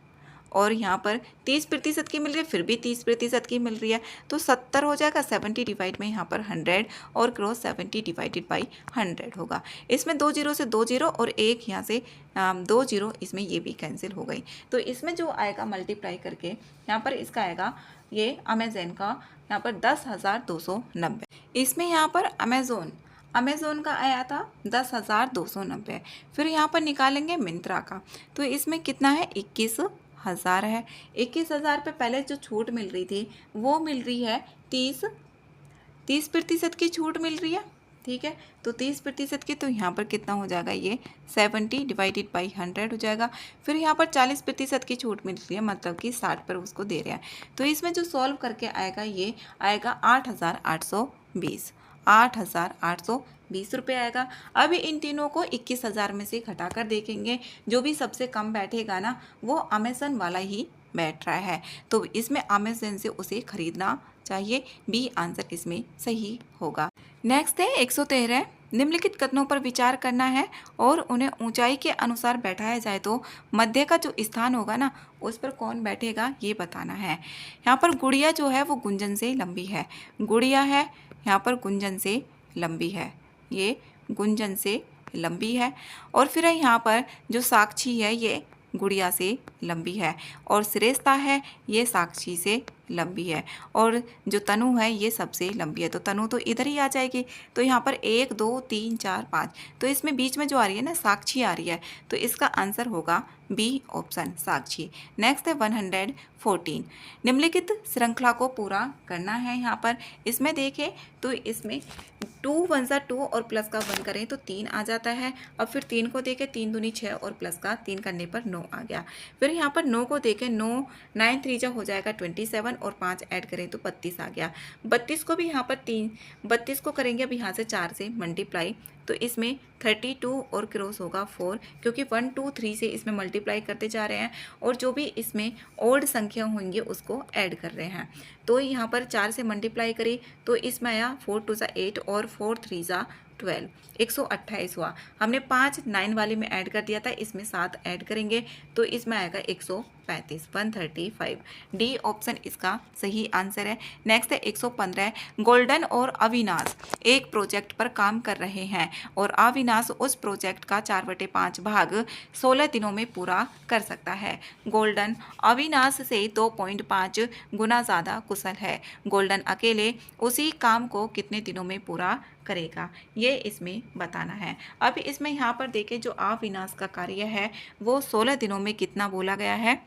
और यहाँ पर 30% की मिल रही है, फिर भी 30% की मिल रही है तो 70 हो जाएगा। 70 डिवाइड में यहाँ पर 100 और क्रॉस 70 डिवाइडेड बाई 100 होगा। इसमें 2 0 से 2 0 और एक यहाँ से 2 0, इसमें ये भी कैंसिल हो गई। तो इसमें जो आएगा मल्टीप्लाई करके यहाँ पर इसका आएगा ये अमेज़न का यहाँ पर 10,290। इसमें यहाँ पर अमेज़ोन का आया था 10,290। फिर यहाँ पर निकालेंगे मिंत्रा का, तो इसमें कितना है 21,000 है। 21,000 पे पहले जो छूट मिल रही थी वो मिल रही है 30% की छूट मिल रही है, ठीक है। तो 30% की, तो यहाँ पर कितना हो जाएगा ये 70 डिवाइडेड बाई 100 हो जाएगा। फिर यहाँ पर 40% की छूट मिल रही है, मतलब कि 60 पर उसको दे रहे हैं। तो इसमें जो सॉल्व करके आएगा ये आएगा 8,820 रुपये आएगा। अभी इन तीनों को 21,000 में से घटा कर देखेंगे, जो भी सबसे कम बैठेगा ना वो अमेज़न वाला ही बैठ रहा है, तो इसमें अमेज़न से उसे खरीदना चाहिए। बी आंसर इसमें सही होगा। नेक्स्ट है 113, निम्नलिखित कथनों पर विचार करना है और उन्हें ऊंचाई के अनुसार बैठाया जाए तो मध्य का जो स्थान होगा ना उस पर कौन बैठेगा ये बताना है। यहाँ पर गुड़िया जो है वो गुंजन से लंबी है, गुड़िया है यहाँ पर गुंजन से लंबी है, ये गुंजन से लंबी है। और फिर यहाँ पर जो साक्षी है ये गुड़िया से लंबी है और श्रेष्ठा है ये साक्षी से लंबी है और जो तनु है ये सबसे लंबी है, तो तनु तो इधर ही आ जाएगी। तो यहाँ पर 1 2 3 4 5, तो इसमें बीच में जो आ रही है ना साक्षी आ रही है, तो इसका आंसर होगा बी ऑप्शन साक्षी। नेक्स्ट है 114, निम्नलिखित श्रृंखला को पूरा करना है। यहाँ पर इसमें देखें तो इसमें 2 1 जा 2 और प्लस का 1 करें तो 3 आ जाता है। अब फिर 3 को देखें 3 दूनी 6 और प्लस का 3 करने पर 9 आ गया। फिर यहाँ पर 9 को देखें 9 9 3 जा हो जाएगा 27 और 5 ऐड करें तो 32 आ गया। 32 को भी यहाँ पर 32 को करेंगे अब यहाँ से 4 से मल्टीप्लाई, तो इसमें 32 और क्रॉस होगा 4, क्योंकि 1 2 3 से इसमें मल्टीप्लाई करते जा रहे हैं और जो भी इसमें ओड संख्या होंगी उसको ऐड कर रहे हैं। तो यहाँ पर 4 से मल्टीप्लाई करी तो इसमें आया 4 2 जा 8 और 4 3 जा 12, 128 हुआ। हमने 5 9 वाले में ऐड कर दिया था, इसमें 7 ऐड करेंगे तो इसमें आएगा 135, 135। डी ऑप्शन इसका सही आंसर है। नेक्स्ट है 115। गोल्डन और अविनाश एक प्रोजेक्ट पर काम कर रहे हैं और अविनाश उस प्रोजेक्ट का 4/5 भाग 16 दिनों में पूरा कर सकता है। गोल्डन अविनाश से 2.5 गुना ज़्यादा कुशल है। गोल्डन अकेले उसी काम को कितने दिनों में पूरा करेगा, ये इसमें बताना है। अब इसमें यहाँ पर देखें, जो अविनाश का कार्य है वो 16 दिनों में कितना बोला गया है,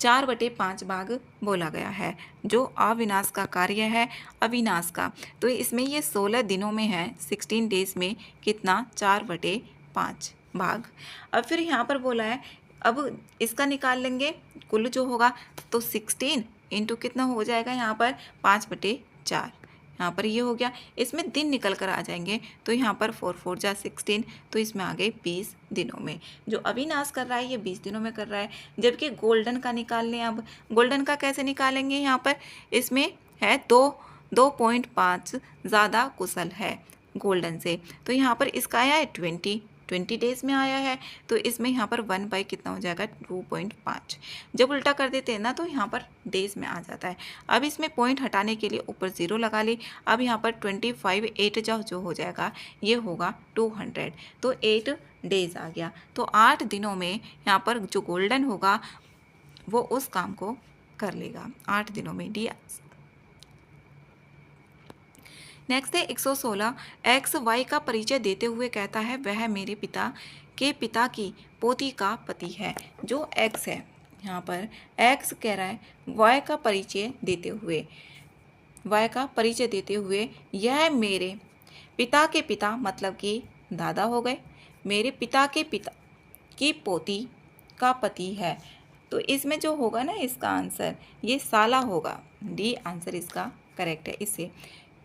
4/5 भाग बोला गया है। जो अविनाश का कार्य है अविनाश का, तो इसमें ये 16 दिनों में है, 16 डेज में कितना, 4/5 भाग। अब फिर यहाँ पर बोला है, अब इसका निकाल लेंगे कुल जो होगा, तो 16 इंटू कितना हो जाएगा यहाँ पर 5/4, यहाँ पर ये हो गया। इसमें दिन निकल कर आ जाएंगे तो यहाँ पर 4 4 जा 16, तो इसमें आ गए 20 दिनों में। जो अविनाश कर रहा है ये 20 दिनों में कर रहा है। जबकि गोल्डन का निकाल लें। अब गोल्डन का कैसे निकालेंगे, यहाँ पर इसमें है 2.5 ज़्यादा कुशल है गोल्डन से, तो यहाँ पर इसका आया है 20 डेज में आया है, तो इसमें यहाँ पर 1 बाई कितना हो जाएगा, 2.5। जब उल्टा कर देते हैं ना तो यहाँ पर डेज में आ जाता है। अब इसमें पॉइंट हटाने के लिए ऊपर 0 लगा ली। अब यहाँ पर 25 8 जो हो जाएगा ये होगा 200, तो 8 डेज आ गया। तो 8 दिनों में यहाँ पर जो गोल्डन होगा वो उस काम को कर लेगा 8 दिनों में। डी। नेक्स्ट है 116। एक्स वाई का परिचय देते हुए कहता है वह मेरे पिता के पिता की पोती का पति है। जो एक्स है, यहाँ पर एक्स कह रहा है वाई का परिचय देते हुए, यह मेरे पिता के पिता मतलब कि दादा हो गए, मेरे पिता के पिता की पोती का पति है। तो इसमें जो होगा ना इसका आंसर ये साला होगा। डी आंसर इसका करेक्ट है, इससे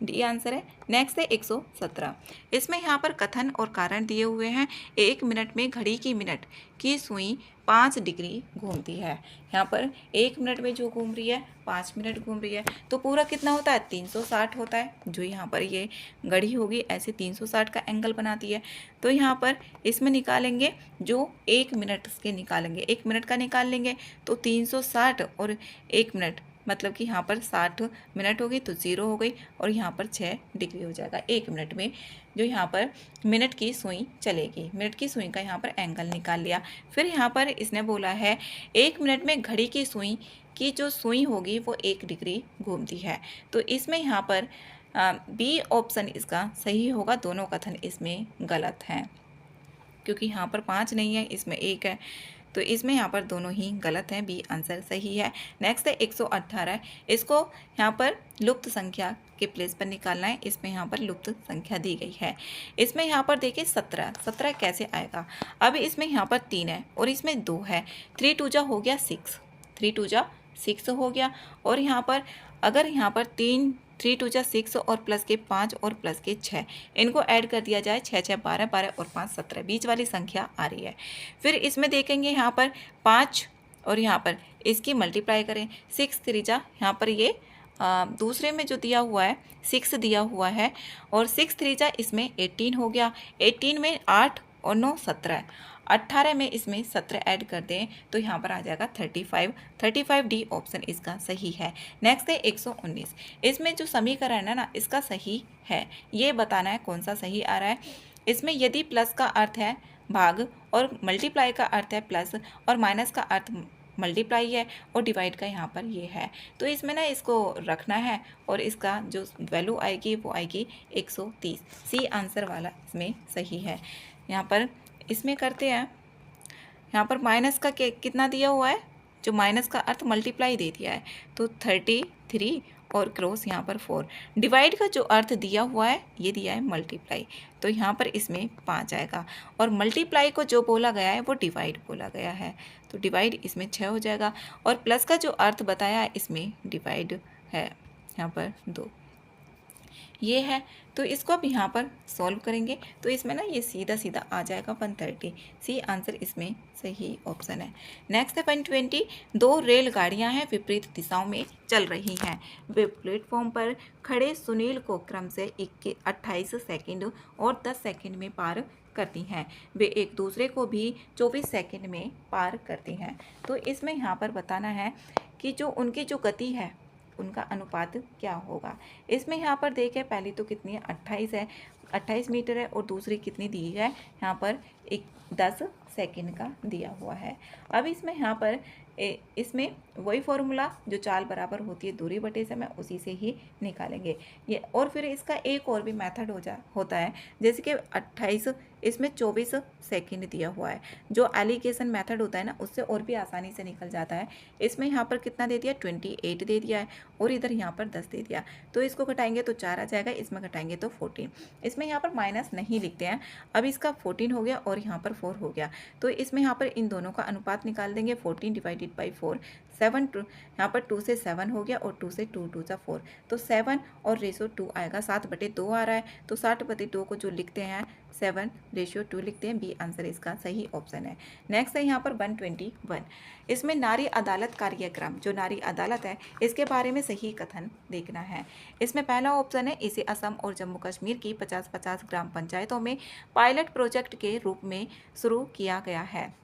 डी आंसर है। नेक्स्ट है 117। इसमें यहाँ पर कथन और कारण दिए हुए हैं। 1 मिनट में घड़ी की मिनट की सुई 5 डिग्री घूमती है। यहाँ पर 1 मिनट में जो घूम रही है 5 मिनट घूम रही है, तो पूरा कितना होता है, 360 होता है। जो यहाँ पर ये घड़ी होगी ऐसे 360 का एंगल बनाती है। तो यहाँ पर इसमें निकालेंगे जो 1 मिनट के निकालेंगे, 1 मिनट का निकाल लेंगे तो 360 और 1 मिनट मतलब कि यहाँ पर 60 मिनट हो गई तो 0 हो गई, और यहाँ पर 6 डिग्री हो जाएगा 1 मिनट में। जो यहाँ पर मिनट की सुई चलेगी, मिनट की सुई का यहाँ पर एंगल निकाल लिया। फिर यहाँ पर इसने बोला है 1 मिनट में घड़ी की सुई की जो सुई होगी वो 1 डिग्री घूमती है। तो इसमें यहाँ पर बी ऑप्शन इसका सही होगा। दोनों कथन इसमें गलत हैं क्योंकि यहाँ पर 5 नहीं है, इसमें 1 है, तो इसमें यहाँ पर दोनों ही गलत हैं। बी आंसर सही है। नेक्स्ट है 118। इसको यहाँ पर लुप्त संख्या के प्लेस पर निकालना है। इसमें यहाँ पर लुप्त संख्या दी गई है। इसमें यहाँ पर देखिए 17 कैसे आएगा। अब इसमें यहाँ पर 3 है और इसमें 2 है, 3 2 जा हो गया 6, 3 2 जा 6 हो गया। और यहाँ पर अगर यहाँ पर 3 2 जा 6 और प्लस के 5 और प्लस के 6, इनको ऐड कर दिया जाए, 6 6 12 12 और 5 17, बीच वाली संख्या आ रही है। फिर इसमें देखेंगे यहाँ पर 5 और यहाँ पर इसकी मल्टीप्लाई करें, 6 3 जा, यहाँ पर ये दूसरे में जो दिया हुआ है 6 दिया हुआ है, और 6 3 जा इसमें 18 हो गया, 18 में 8 और 9 17, 18 में इसमें 17 ऐड कर दें तो यहाँ पर आ जाएगा 35 डी ऑप्शन इसका सही है। नेक्स्ट है 119। इसमें जो समीकरण है ना इसका सही है, ये बताना है कौन सा सही आ रहा है। इसमें यदि प्लस का अर्थ है भाग और मल्टीप्लाई का अर्थ है प्लस और माइनस का अर्थ मल्टीप्लाई है और डिवाइड का यहाँ पर ये है, तो इसमें ना इसको रखना है और इसका जो वैल्यू आएगी वो आएगी 130। सी आंसर वाला इसमें सही है। यहाँ पर इसमें करते हैं, यहाँ पर माइनस का कितना दिया हुआ है, जो माइनस का अर्थ मल्टीप्लाई दे दिया है, तो 33 और क्रॉस यहाँ पर 4। डिवाइड का जो अर्थ दिया हुआ है ये दिया है मल्टीप्लाई, तो यहाँ पर इसमें 5 आएगा, और मल्टीप्लाई को जो बोला गया है वो डिवाइड बोला गया है, तो डिवाइड इसमें 6 हो जाएगा। और प्लस का जो अर्थ बताया है इसमें डिवाइड है यहाँ पर 2। ये है। तो इसको अब यहाँ पर सॉल्व करेंगे तो इसमें ना ये सीधा सीधा आ जाएगा 130। सी आंसर इसमें सही ऑप्शन है। नेक्स्ट है 120। दो रेलगाड़ियाँ हैं विपरीत दिशाओं में चल रही हैं। वे प्लेटफॉर्म पर खड़े सुनील को क्रम से 28 सेकंड और 10 सेकंड में पार करती हैं। वे एक दूसरे को भी 24 सेकंड में पार करती हैं। तो इसमें यहाँ पर बताना है कि जो उनकी जो गति है उनका अनुपात क्या होगा। इसमें यहाँ पर देखें पहली तो कितनी है 28 है, 28 मीटर है, और दूसरी कितनी दी है यहाँ पर 10 सेकंड का दिया हुआ है। अब इसमें यहाँ पर इसमें वही फॉर्मूला जो चाल बराबर होती है दूरी बटे समय उसी से ही निकालेंगे ये। और फिर इसका एक और भी मेथड होता है, जैसे कि 28 इसमें 24 सेकंड दिया हुआ है। जो एलिगेशन मेथड होता है ना उससे और भी आसानी से निकल जाता है। इसमें यहाँ पर कितना दे दिया 28 दे दिया है और इधर यहाँ पर 10 दे दिया। तो इसको घटाएंगे तो 4 आ जाएगा, इसमें घटाएंगे तो 14। इसमें यहाँ पर माइनस नहीं लिखते हैं। अब इसका 14 हो गया और यहाँ पर 4 हो गया। तो इसमें यहाँ पर इन दोनों का अनुपात निकाल देंगे। 14 डिवाइडेड बाई 4, 7 यहाँ पर 2 से 7 हो गया और 2 से 2, 2 सा 4, तो 7 और रेशो 2 आएगा। 7/2 आ रहा है तो 60/2 को जो लिखते हैं 7/2 लिखते हैं। बी आंसर इसका सही ऑप्शन है। नेक्स्ट है यहाँ पर 121। इसमें नारी अदालत कार्यक्रम, जो नारी अदालत है इसके बारे में सही कथन देखना है। इसमें पहला ऑप्शन है इसे असम और जम्मू कश्मीर की 50-50 ग्राम पंचायतों में पायलट प्रोजेक्ट के रूप में शुरू किया गया है।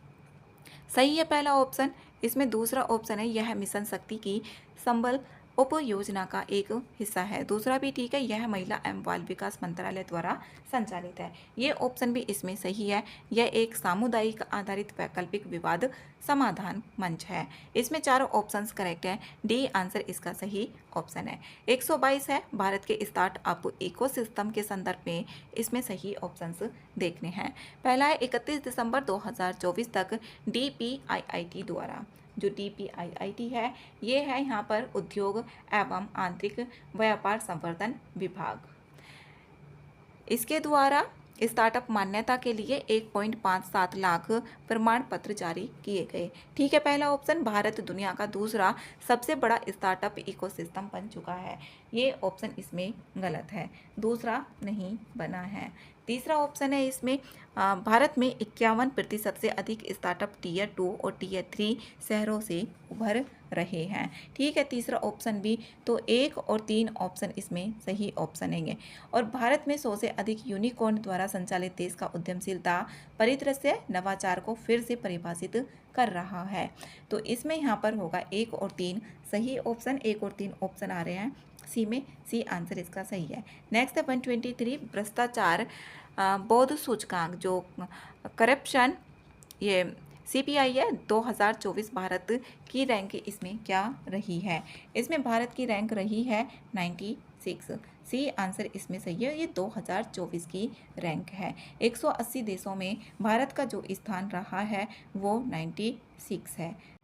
सही है पहला ऑप्शन। इसमें दूसरा ऑप्शन है यह मिशन शक्ति की संबल उप योजना का एक हिस्सा है। दूसरा भी ठीक है, यह महिला एवं बाल विकास मंत्रालय द्वारा संचालित है। ये ऑप्शन भी इसमें सही है। यह एक सामुदायिक आधारित वैकल्पिक विवाद समाधान मंच है। इसमें चारों ऑप्शंस करेक्ट हैं। डी आंसर इसका सही ऑप्शन है। 122 है भारत के स्टार्टअप इकोसिस्टम के संदर्भ में इसमें सही ऑप्शंस देखने हैं। पहला है 31 दिसंबर 2024 तक DPIIT द्वारा। जो DPIIT है ये है यहाँ पर उद्योग एवं आंतरिक व्यापार संवर्धन विभाग। इसके द्वारा स्टार्टअप मान्यता के लिए 1.57 लाख प्रमाण पत्र जारी किए गए। ठीक है, पहला ऑप्शन भारत दुनिया का दूसरा सबसे बड़ा स्टार्टअप इकोसिस्टम बन चुका है। ये ऑप्शन इसमें गलत है, दूसरा नहीं बना है। तीसरा ऑप्शन है इसमें भारत में 51% से अधिक स्टार्टअप टियर 2 और टियर 3 शहरों से उभर रहे हैं। ठीक है, तीसरा ऑप्शन भी। तो 1 और 3 ऑप्शन इसमें सही ऑप्शन हैंगे। और भारत में 100 से अधिक यूनिकॉर्न द्वारा संचालित देश का उद्यमशीलता परिदृश्य नवाचार को फिर से परिभाषित कर रहा है। तो इसमें यहाँ पर होगा 1 और 3 सही ऑप्शन। 1 और 3 ऑप्शन आ रहे हैं सी में। सी आंसर इसका सही है। नेक्स्ट है 123 भ्रष्टाचार बौद्ध सूचकांक, जो करप्शन ये CPI है 2024 भारत की रैंक इसमें क्या रही है। इसमें भारत की रैंक रही है 96। सी आंसर इसमें सही है। ये 2024 की रैंक है। 180 देशों में भारत का जो स्थान रहा है वो 96 है।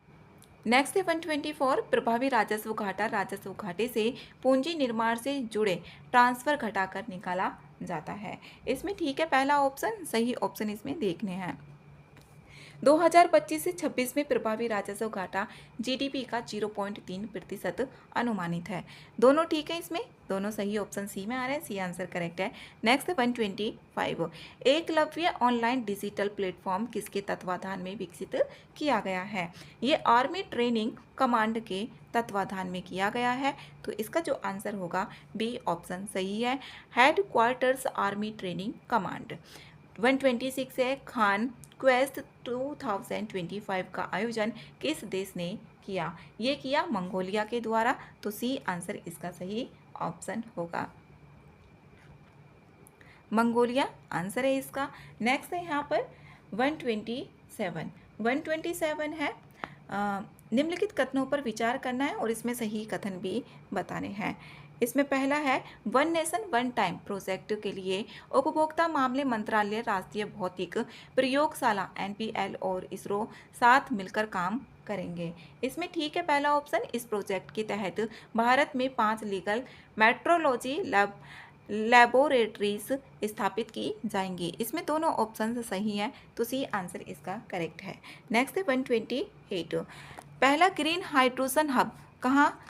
नेक्स्ट है 124 प्रभावी राजस्व घाटा राजस्व घाटे से पूंजी निर्माण से जुड़े ट्रांसफर घटाकर निकाला जाता है। इसमें ठीक है पहला ऑप्शन, सही ऑप्शन इसमें देखने हैं। 2025 से 26 में प्रभावी राजस्व घाटा GDP का 0.3% अनुमानित है। दोनों ठीक है, इसमें दोनों सही ऑप्शन सी में आ रहे हैं। सी आंसर करेक्ट है। Next 125 Eklavya online digital platform किसके तत्वाधान में विकसित किया गया है। ये आर्मी ट्रेनिंग कमांड के तत्वाधान में किया गया है। तो इसका जो आंसर होगा बी ऑप्शन सही है, head quarters army training command. 126 है खान क्वेस्ट 2025 का आयोजन किस देश ने किया। ये किया मंगोलिया के द्वारा। तो सी आंसर इसका सही ऑप्शन होगा, मंगोलिया आंसर है इसका। नेक्स्ट है यहाँ पर 127 है निम्नलिखित कथनों पर विचार करना है और इसमें सही कथन भी बताने हैं। इसमें पहला है one nation one time project के लिए उपभोक्ता मामले मंत्रालय, राष्ट्रीय भौतिक प्रयोगशाला NPL और इसरो साथ मिलकर काम करेंगे। इसमें ठीक है पहला ऑप्शन। इस प्रोजेक्ट के तहत भारत में 5 लीगल मेट्रोलॉजी लैबोरेटरीज स्थापित की जाएंगी। इसमें दोनों ऑप्शन सही हैं। तो सी आंसर इसका करेक्ट है। नेक्स्ट है 128 पहला ग्रीन हाइड्रोजन हब कहाँ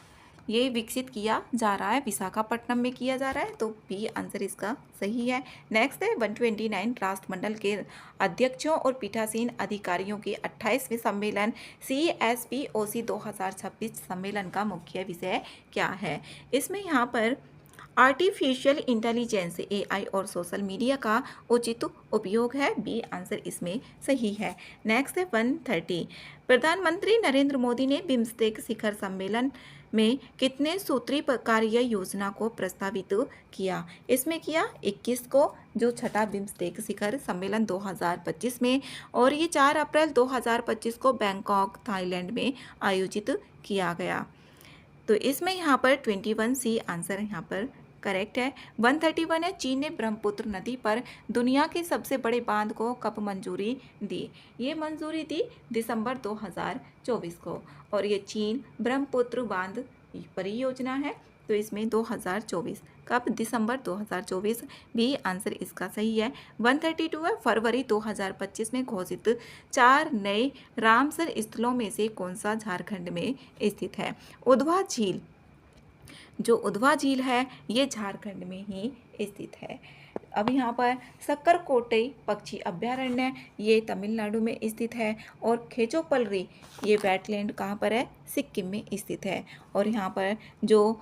ये विकसित किया जा रहा है, विशाखापट्टनम में किया जा रहा है, तो बी आंसर इसका सही है। नेक्स्ट है 129 राष्ट्रमंडल के अध्यक्षों और पीठासीन अधिकारियों के 28वें सम्मेलन CSPOC 2026 सम्मेलन का मुख्य विषय क्या है। इसमें यहाँ पर आर्टिफिशियल इंटेलिजेंस AI और सोशल मीडिया का उचित उपयोग है, बी आंसर इसमें सही है। नेक्स्ट है 130 प्रधानमंत्री नरेंद्र मोदी ने बिम्स्टेक शिखर सम्मेलन में कितने सूत्री कार्य योजना को प्रस्तावित किया। इसमें किया 21 को, जो छठा बिम्स्टेक शिखर सम्मेलन 2025 में, और ये 4 अप्रैल 2025 को बैंकॉक थाईलैंड में आयोजित किया गया। तो इसमें यहाँ पर 21C आंसर यहाँ पर करेक्ट है। 131 है चीन ने ब्रह्मपुत्र नदी पर दुनिया के सबसे बड़े बांध को कब मंजूरी दी। ये मंजूरी दी दिसंबर 2024 को, और ये चीन ब्रह्मपुत्र बांध परियोजना है, तो इसमें 2024 कब, दिसंबर 2024, बी आंसर इसका सही है। 132 है फरवरी 2025 में घोषित 4 नए रामसर स्थलों में से कौन सा झारखंड में स्थित है। उधवा झील, जो उधवा झील है ये झारखंड में ही स्थित है। अब यहाँ पर सक्करकोटई पक्षी अभ्यारण्य ये तमिलनाडु में स्थित है, और खेचोपल्ली ये वेटलैंड कहाँ पर है, सिक्किम में स्थित है। और यहाँ पर जो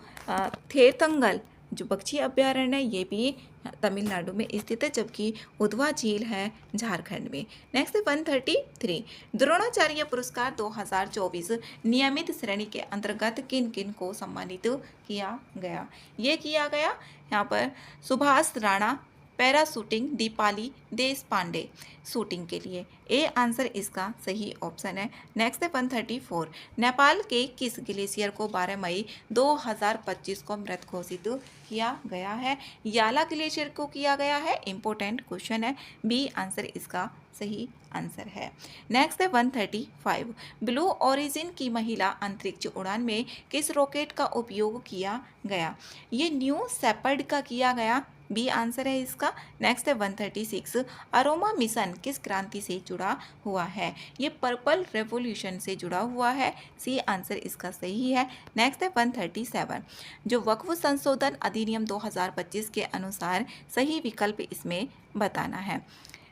थेरतंगल जो पक्षी अभ्यारण्य है ये भी तमिलनाडु में स्थित है, जबकि उधवा झील है झारखंड में। नेक्स्ट 133 द्रोणाचार्य पुरस्कार 2024 नियमित श्रेणी के अंतर्गत किन किन को सम्मानित किया गया। ये किया गया यहाँ पर सुभाष राणा पैरा शूटिंग, दीपाली देश पांडे शूटिंग के लिए, ए आंसर इसका सही ऑप्शन है। नेक्स्ट है 134 नेपाल के किस ग्लेशियर को 12 मई 2025 को मृत घोषित किया गया है। याला ग्लेशियर को किया गया है, इंपॉर्टेंट क्वेश्चन है, बी आंसर इसका सही आंसर है। नेक्स्ट है 135 ब्लू ओरिजिन की महिला अंतरिक्ष उड़ान में किस रॉकेट का उपयोग किया गया। ये न्यू शेपर्ड का किया गया, बी आंसर है इसका। नेक्स्ट है 136 अरोमा मिशन किस क्रांति से जुड़ा हुआ है। ये पर्पल रेवोल्यूशन से जुड़ा हुआ है, सी आंसर इसका सही है। नेक्स्ट है 137 जो वक्फ संशोधन अधिनियम 2025 के अनुसार सही विकल्प इसमें बताना है।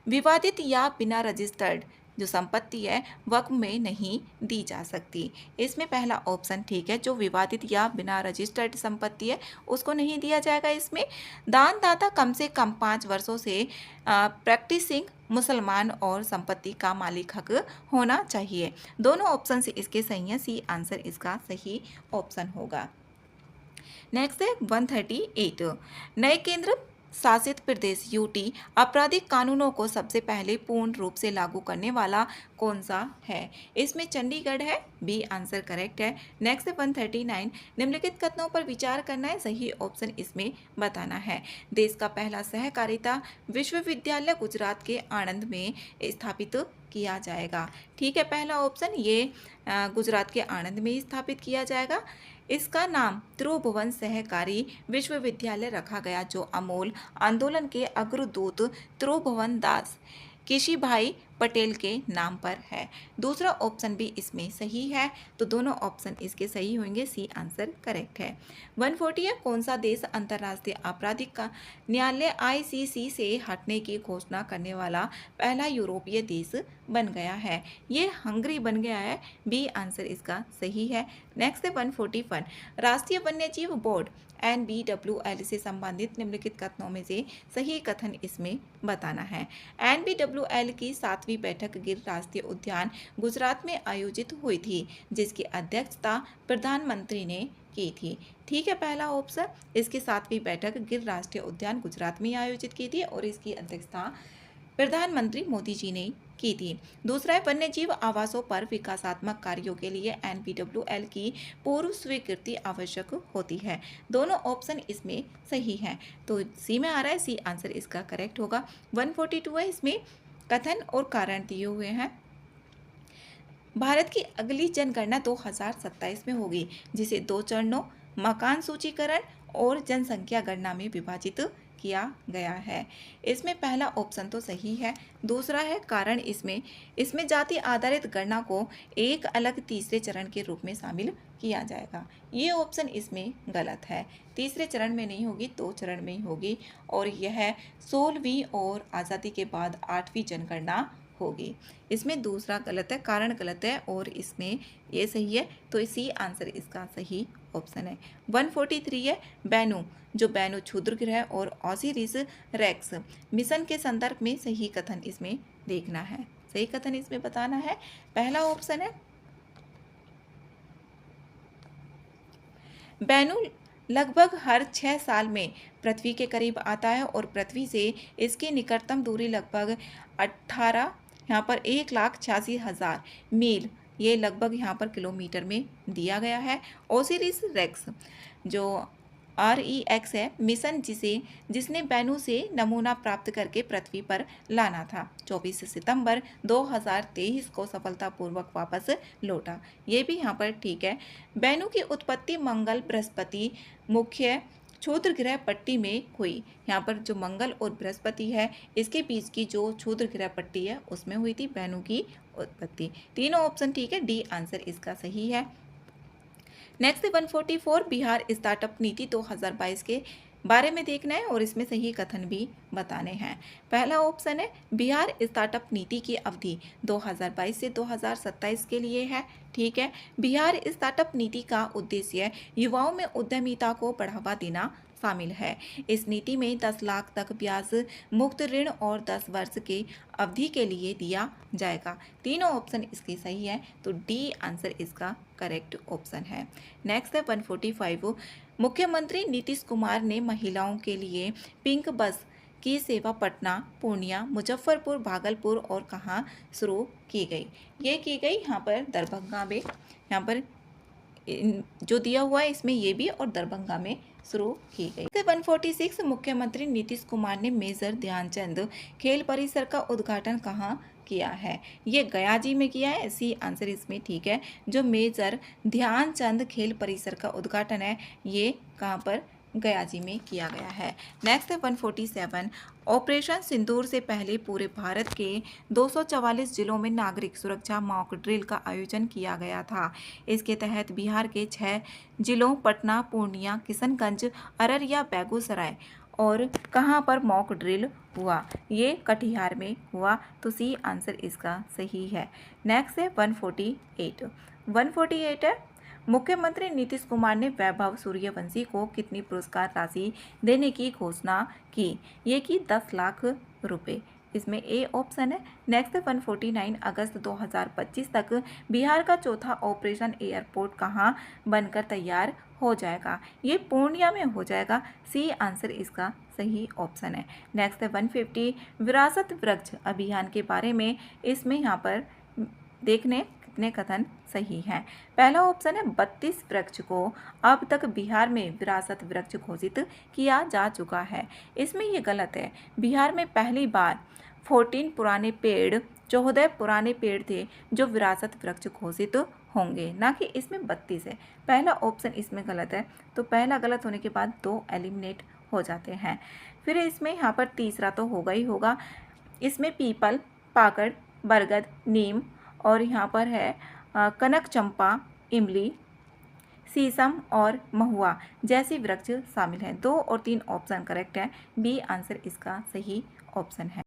विवादित या बिना रजिस्टर्ड जो संपत्ति है वक्फ में नहीं दी जा सकती। इसमें पहला ऑप्शन ठीक है, जो विवादित या बिना रजिस्टर्ड संपत्ति है उसको नहीं दिया जाएगा। इसमें दानदाता कम से कम 5 वर्षों से प्रैक्टिसिंग मुसलमान और संपत्ति का मालिक हक होना चाहिए। दोनों ऑप्शन से इसके सही है, सी आंसर इसका सही ऑप्शन होगा। नेक्स्ट है 138 नए केंद्र शासित प्रदेश यूटी आपराधिक कानूनों को सबसे पहले पूर्ण रूप से लागू करने वाला कौन सा है। इसमें चंडीगढ़ है, बी आंसर करेक्ट है। नेक्स्ट 139 निम्नलिखित कथनों पर विचार करना है, सही ऑप्शन इसमें बताना है। देश का पहला सहकारिता विश्वविद्यालय गुजरात के आणंद में स्थापित किया जाएगा। ठीक है, पहला ऑप्शन ये गुजरात के आणंद में स्थापित किया जाएगा। इसका नाम त्रिभुवन सहकारी विश्वविद्यालय रखा गया, जो अमूल आंदोलन के अग्रदूत त्रिभुवन दास केशीभाई पटेल के नाम पर है। दूसरा ऑप्शन भी इसमें सही है, तो दोनों ऑप्शन इसके सही होंगे, सी आंसर करेक्ट है। 140 है कौन सा देश अंतर्राष्ट्रीय आपराधिक का न्यायालय ICC से हटने की घोषणा करने वाला पहला यूरोपीय देश बन गया है। ये हंगरी बन गया है, बी आंसर इसका सही है। नेक्स्ट है 141 राष्ट्रीय वन्यजीव बोर्ड NBWL से संबंधित निम्नलिखित कथनों में से सही कथन इसमें बताना है। NBWL की 7वीं बैठक गिर राष्ट्रीय उद्यान गुजरात में आयोजित हुई थी, जिसकी अध्यक्षता प्रधानमंत्री ने की थी। ठीक है, पहला ऑप्शन इसकी 7वीं बैठक गिर राष्ट्रीय उद्यान गुजरात में आयोजित की थी और इसकी अध्यक्षता प्रधानमंत्री मोदी जी ने की थी। दूसरा है वन्यजीव आवासों पर विकासात्मक कार्यों के लिए NBWL की पूर्व स्वीकृति आवश्यक होती है। दोनों ऑप्शन इसमें सही हैं, तो सी में आ रहा है, सी आंसर इसका करेक्ट होगा। 142 है, इसमें कथन और कारण दिए हुए हैं। भारत की अगली जनगणना 2027 में होगी, जिसे 2 चरणों मकान सूचीकरण और जनसंख्या गणना में विभाजित किया गया है। इसमें पहला ऑप्शन तो सही है। दूसरा है कारण इसमें जाति आधारित गणना को एक अलग तीसरे चरण के रूप में शामिल किया जाएगा। ये ऑप्शन इसमें गलत है। तीसरे चरण में नहीं होगी, 2 चरण में ही होगी और यह 16वीं और आज़ादी के बाद 8वीं जनगणना होगी। इसमें दूसरा गलत है, कारण गलत है और इसमें ये सही है, तो इसी आंसर इसका सही ऑप्शन है। 143 है बैनु, जो बैनु क्षुद्रग्रह और ओसिरिस रेक्स मिशन के संदर्भ में सही कथन इसमें देखना है। सही कथन इसमें बताना है। पहला ऑप्शन है बैनु लगभग हर 6 साल में पृथ्वी के करीब आता है और पृथ्वी से इसकी निकटतम दूरी लगभग 18 यहाँ पर 1,86,000 मील, ये लगभग यहाँ पर किलोमीटर में दिया गया है। ओसिरिस रेक्स जो REX है मिशन जिसने बैनु से नमूना प्राप्त करके पृथ्वी पर लाना था, 24 सितंबर 2023 को सफलतापूर्वक वापस लौटा। ये भी यहाँ पर ठीक है। बैनु की उत्पत्ति मंगल बृहस्पति मुख्य क्षुद्र ग्रह पट्टी में हुई। यहाँ पर जो मंगल और बृहस्पति है इसके बीच की जो क्षुद्र ग्रह पट्टी है उसमें हुई थी बैनु की उत्पत्ति। तीनों ऑप्शन ठीक है, डी आंसर इसका सही है। नेक्स्ट 144 बिहार स्टार्टअप नीति 2022 के बारे में देखना है और इसमें सही कथन भी बताने हैं। पहला ऑप्शन है बिहार स्टार्टअप नीति की अवधि 2022 से 2027 के लिए है। ठीक है। बिहार स्टार्टअप नीति का उद्देश्य युवाओं में उद्यमिता को बढ़ावा देना शामिल है। इस नीति में 10 लाख तक ब्याज मुक्त ऋण और 10 वर्ष के अवधि के लिए दिया जाएगा। तीनों ऑप्शन इसके सही है, तो डी आंसर इसका करेक्ट ऑप्शन है। नेक्स्ट है 145 मुख्यमंत्री नीतीश कुमार ने महिलाओं के लिए पिंक बस की सेवा पटना, पूर्णिया, मुजफ्फरपुर, भागलपुर और कहाँ शुरू की गई? ये की गई यहाँ पर दरभंगा में। यहाँ पर जो दिया हुआ है इसमें ये भी और दरभंगा में शुरू की गई। 146 मुख्यमंत्री नीतीश कुमार ने मेजर ध्यानचंद खेल परिसर का उद्घाटन कहाँ किया है? ये गया जी में किया है, सी आंसर इसमें ठीक है। जो मेजर ध्यानचंद खेल परिसर का उद्घाटन है ये कहाँ पर? गया जी में किया गया है। नेक्स्ट है 147 ऑपरेशन सिंदूर से पहले पूरे भारत के 244 जिलों में नागरिक सुरक्षा मॉक ड्रिल का आयोजन किया गया था। इसके तहत बिहार के 6 जिलों पटना, पूर्णिया, किशनगंज, अररिया, बेगूसराय और कहाँ पर मॉक ड्रिल हुआ? ये कटिहार में हुआ, तो सी आंसर इसका सही है। नेक्स्ट है 148 है मुख्यमंत्री नीतीश कुमार ने वैभव सूर्यवंशी को कितनी पुरस्कार राशि देने की घोषणा की? ये की 10 लाख रुपए। इसमें ए ऑप्शन है। नेक्स्ट 149 अगस्त 2025 तक बिहार का चौथा ऑपरेशन एयरपोर्ट कहाँ बनकर तैयार हो जाएगा? ये पूर्णिया में हो जाएगा, सी आंसर इसका सही ऑप्शन है। नेक्स्ट 150 विरासत वृक्ष अभियान के बारे में इसमें यहाँ पर देखने कितने कथन सही हैं। पहला ऑप्शन है 32 वृक्ष को अब तक बिहार में विरासत वृक्ष घोषित किया जा चुका है। इसमें ये गलत है। बिहार में पहली बार 14 पुराने पेड़ 14 पुराने पेड़ थे जो विरासत वृक्ष घोषित होंगे, ना कि इसमें 32 है। पहला ऑप्शन इसमें गलत है, तो पहला गलत होने के बाद 2 एलिमिनेट हो जाते हैं। फिर इसमें यहाँ पर तीसरा तो होगा ही होगा। इसमें पीपल, पाकड़, बरगद, नीम और यहाँ पर है कनक चंपा, इमली, शीशम और महुआ जैसी वृक्ष शामिल हैं। 2 और 3 ऑप्शन करेक्ट है, बी आंसर इसका सही ऑप्शन है।